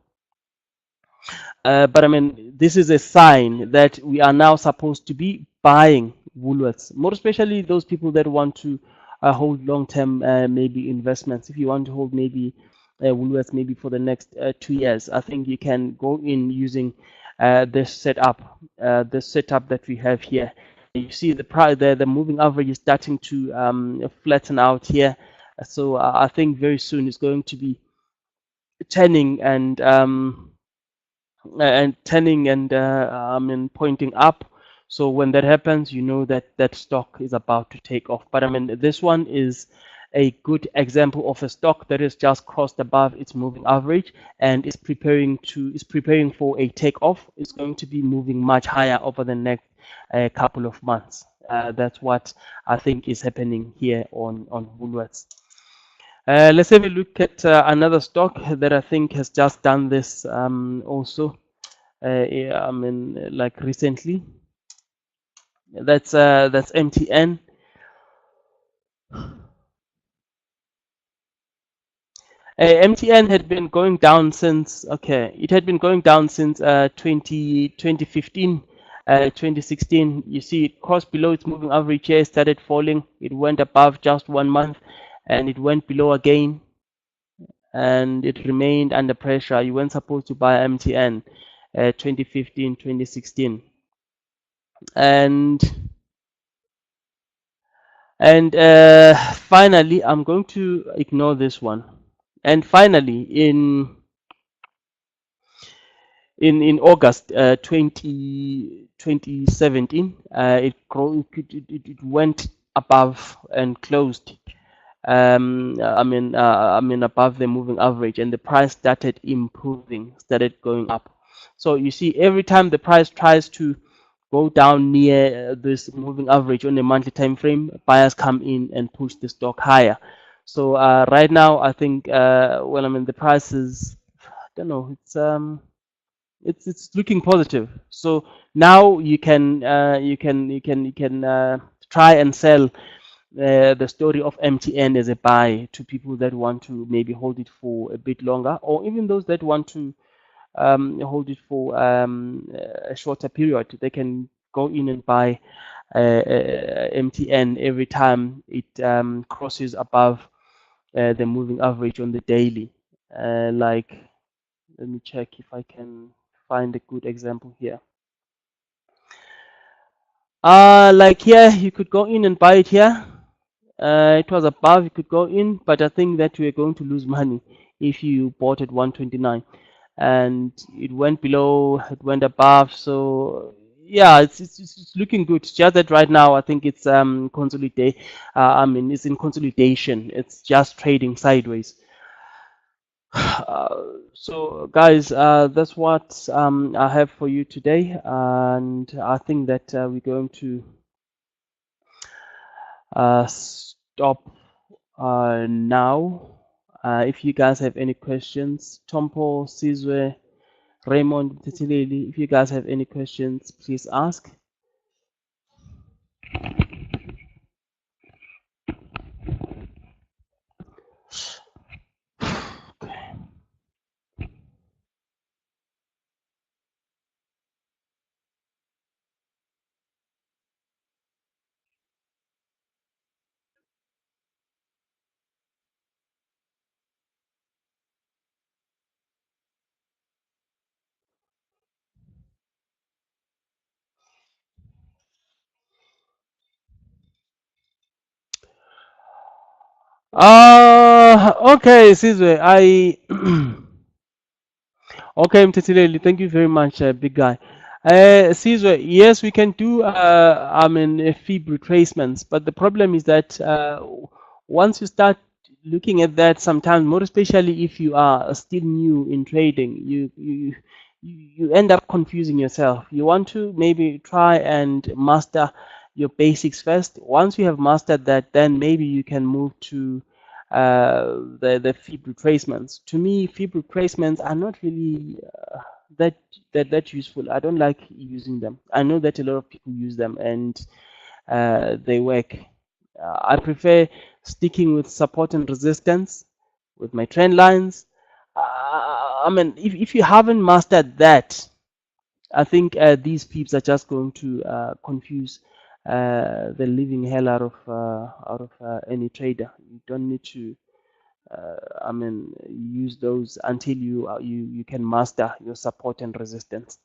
But I mean, this is a sign that we are now supposed to be buying Woolworths, more especially those people that want to hold long-term maybe investments. If you want to hold maybe Woolworths maybe for the next 2 years, I think you can go in using this setup that we have here. You see the price there, the moving average is starting to flatten out here. So I think very soon it's going to be turning and turning and pointing up. So when that happens, you know that that stock is about to take off. But I mean, this one is a good example of a stock that has just crossed above its moving average and is preparing for a takeoff. It's going to be moving much higher over the next couple of months. That's what I think is happening here on Woolworths. Let's have a look at another stock that I think has just done this also. Yeah, I mean, like recently. That's MTN. MTN had been going down since, okay, it had been going down since 2015, 2016. You see, it crossed below its moving average here, started falling. It went above just 1 month and it went below again and it remained under pressure. You weren't supposed to buy MTN 2015, 2016. And finally, I'm going to ignore this one. And finally, in August 2017, it went above and closed. I mean above the moving average, and the price started improving, started going up. So you see, every time the price tries to go down near this moving average on a monthly time frame, buyers come in and push the stock higher. So right now, I think well, I mean the price is, I don't know, it's looking positive. So now you can try and sell the story of MTN as a buy to people that want to maybe hold it for a bit longer, or even those that want to hold it for a shorter period. They can go in and buy MTN every time it crosses above the moving average on the daily. Like, let me check if I can find a good example here. Like here, you could go in and buy it here. It was above, you could go in, but I think that you are going to lose money if you bought at 129. And it went below, it went above. So yeah, it's looking good. It's just that right now I think it's consolidate. I mean, it's in consolidation. It's just trading sideways. So guys, that's what I have for you today, and I think that we're going to stop now. If you guys have any questions, Tompo, Sizwe, Raymond, Titileli, if you guys have any questions, please ask. Okay, Sizwe, I okay, Mtetileli, thank you very much, big guy. Caesar, yes, we can do, I mean, fib retracements, but the problem is that once you start looking at that, sometimes, more especially if you are still new in trading, you end up confusing yourself. You want to maybe try and master your basics first. Once you have mastered that, then maybe you can move to the fib retracements. To me, fib retracements are not really that that useful. I don't like using them. I know that a lot of people use them and they work. I prefer sticking with support and resistance with my trend lines. I mean, if you haven't mastered that, I think these peeps are just going to confuse the living hell out of any trader. You don't need to I mean, use those until you can master your support and resistance.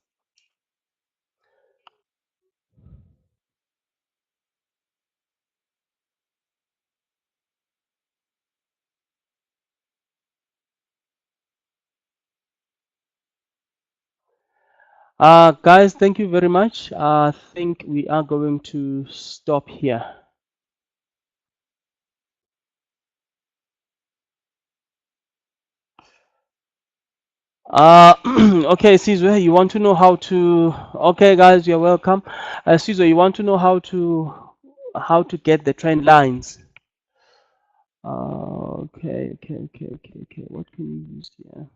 Guys, thank you very much. I think we are going to stop here. Okay, Caesar, you want to know how to? Okay, guys, you're welcome. Caesar, you want to know how to get the trend lines? Okay. What can we use here?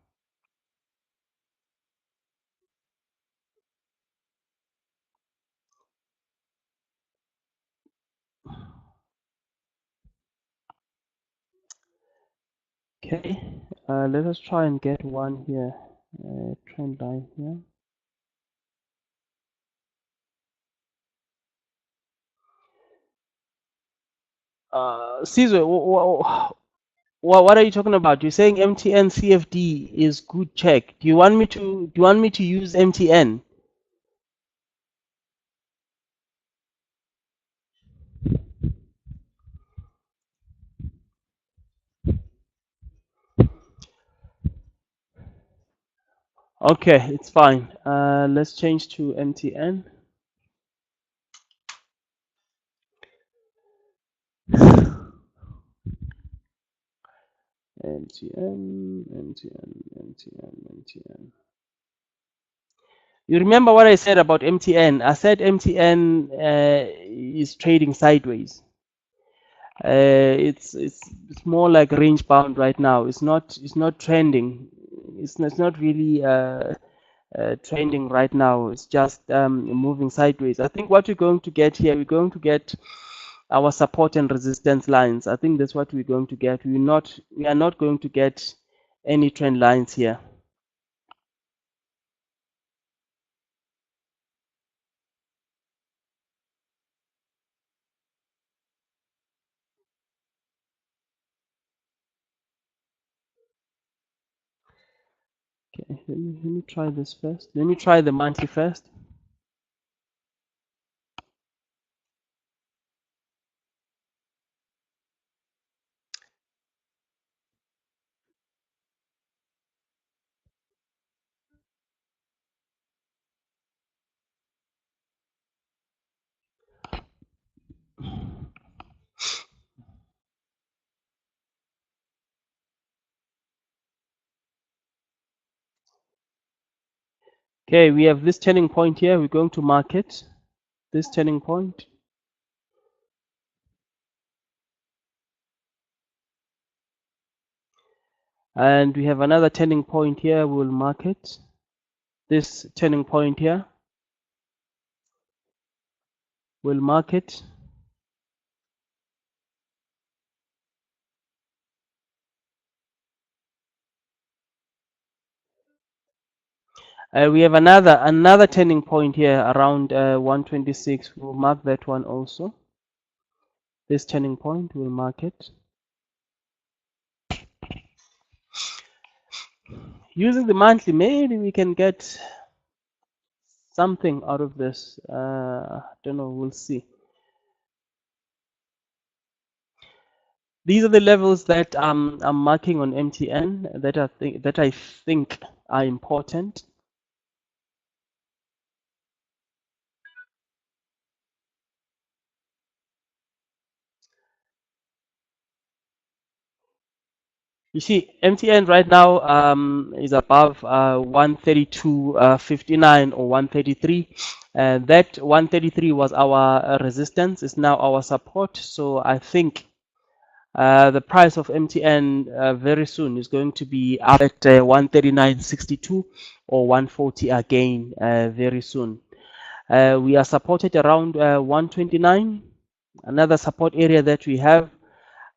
Okay, let us try and get one here. Trend line here. Caesar, what are you talking about? You're saying MTN CFD is good check. Do you want me to use MTN? Okay, it's fine. Let's change to MTN. MTN. You remember what I said about MTN? I said MTN is trading sideways. It's more like range bound right now. It's not trending. It's not really trending right now. It's just moving sideways. I think what we're going to get here, we're going to get our support and resistance lines. I think that's what we're going to get. We are not going to get any trend lines here. Okay, let me try this first. Let me try the monthly first. Okay, we have this turning point here. We're going to market this turning point. And we have another turning point here. We'll market this turning point here. We'll market. We have another turning point here around 126. We'll mark that one also. This turning point, we'll mark it. Using the monthly, maybe we can get something out of this. Don't know. We'll see. These are the levels that I'm marking on MTN that I think are important. You see, MTN right now is above 132.59 or 133. That 133 was our resistance. It's now our support. So I think the price of MTN very soon is going to be up at 139.62 or 140 again very soon. We are supported around 129. Another support area that we have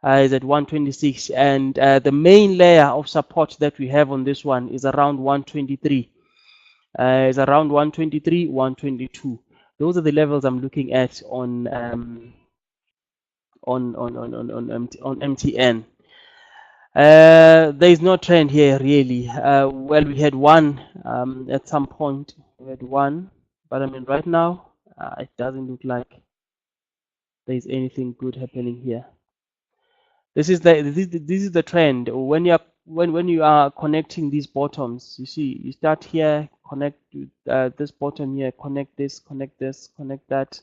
is at 126, and the main layer of support that we have on this one is around 123. Is around 123, 122. Those are the levels I'm looking at on MTN. There is no trend here really. Well, we had one at some point. We had one, but I mean right now it doesn't look like there is anything good happening here. This is the trend. When you are connecting these bottoms, you see, you start here, connect this bottom here, connect this, connect that,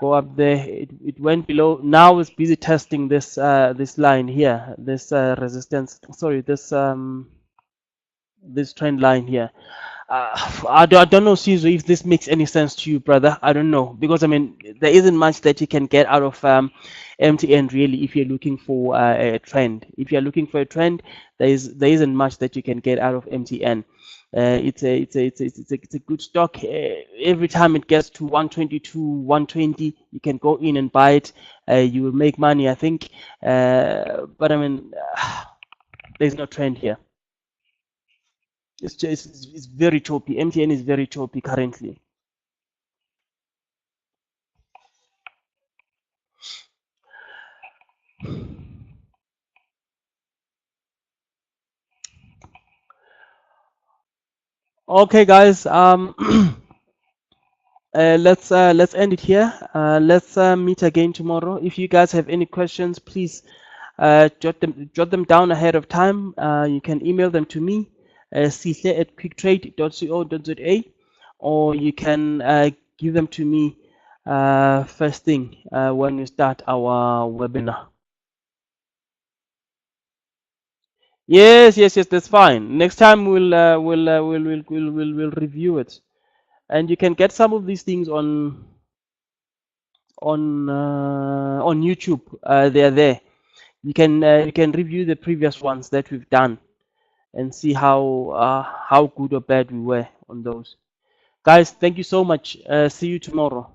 go up there. It went below. Now it's busy testing this this line here, this resistance. Sorry, this trend line here. I don't know, Caesar, if this makes any sense to you, brother. I don't know, because I mean, there isn't much that you can get out of MTN really if you're looking for a trend. If you're looking for a trend, there isn't much that you can get out of MTN. It's a good stock. Every time it gets to 122, 120, you can go in and buy it. You will make money, I think. But I mean, There's no trend here. It's very choppy. MTN is very choppy currently. Okay, guys. Let's end it here. Let's meet again tomorrow. If you guys have any questions, please jot them down ahead of time. You can email them to me, sihle@quicktrade.co.za, or you can give them to me first thing when we start our webinar. Yes, yes, yes. That's fine. Next time we'll review it, and you can get some of these things on YouTube. They are there. You can review the previous ones that we've done and see how good or bad we were on those. Guys, thank you so much. See you tomorrow.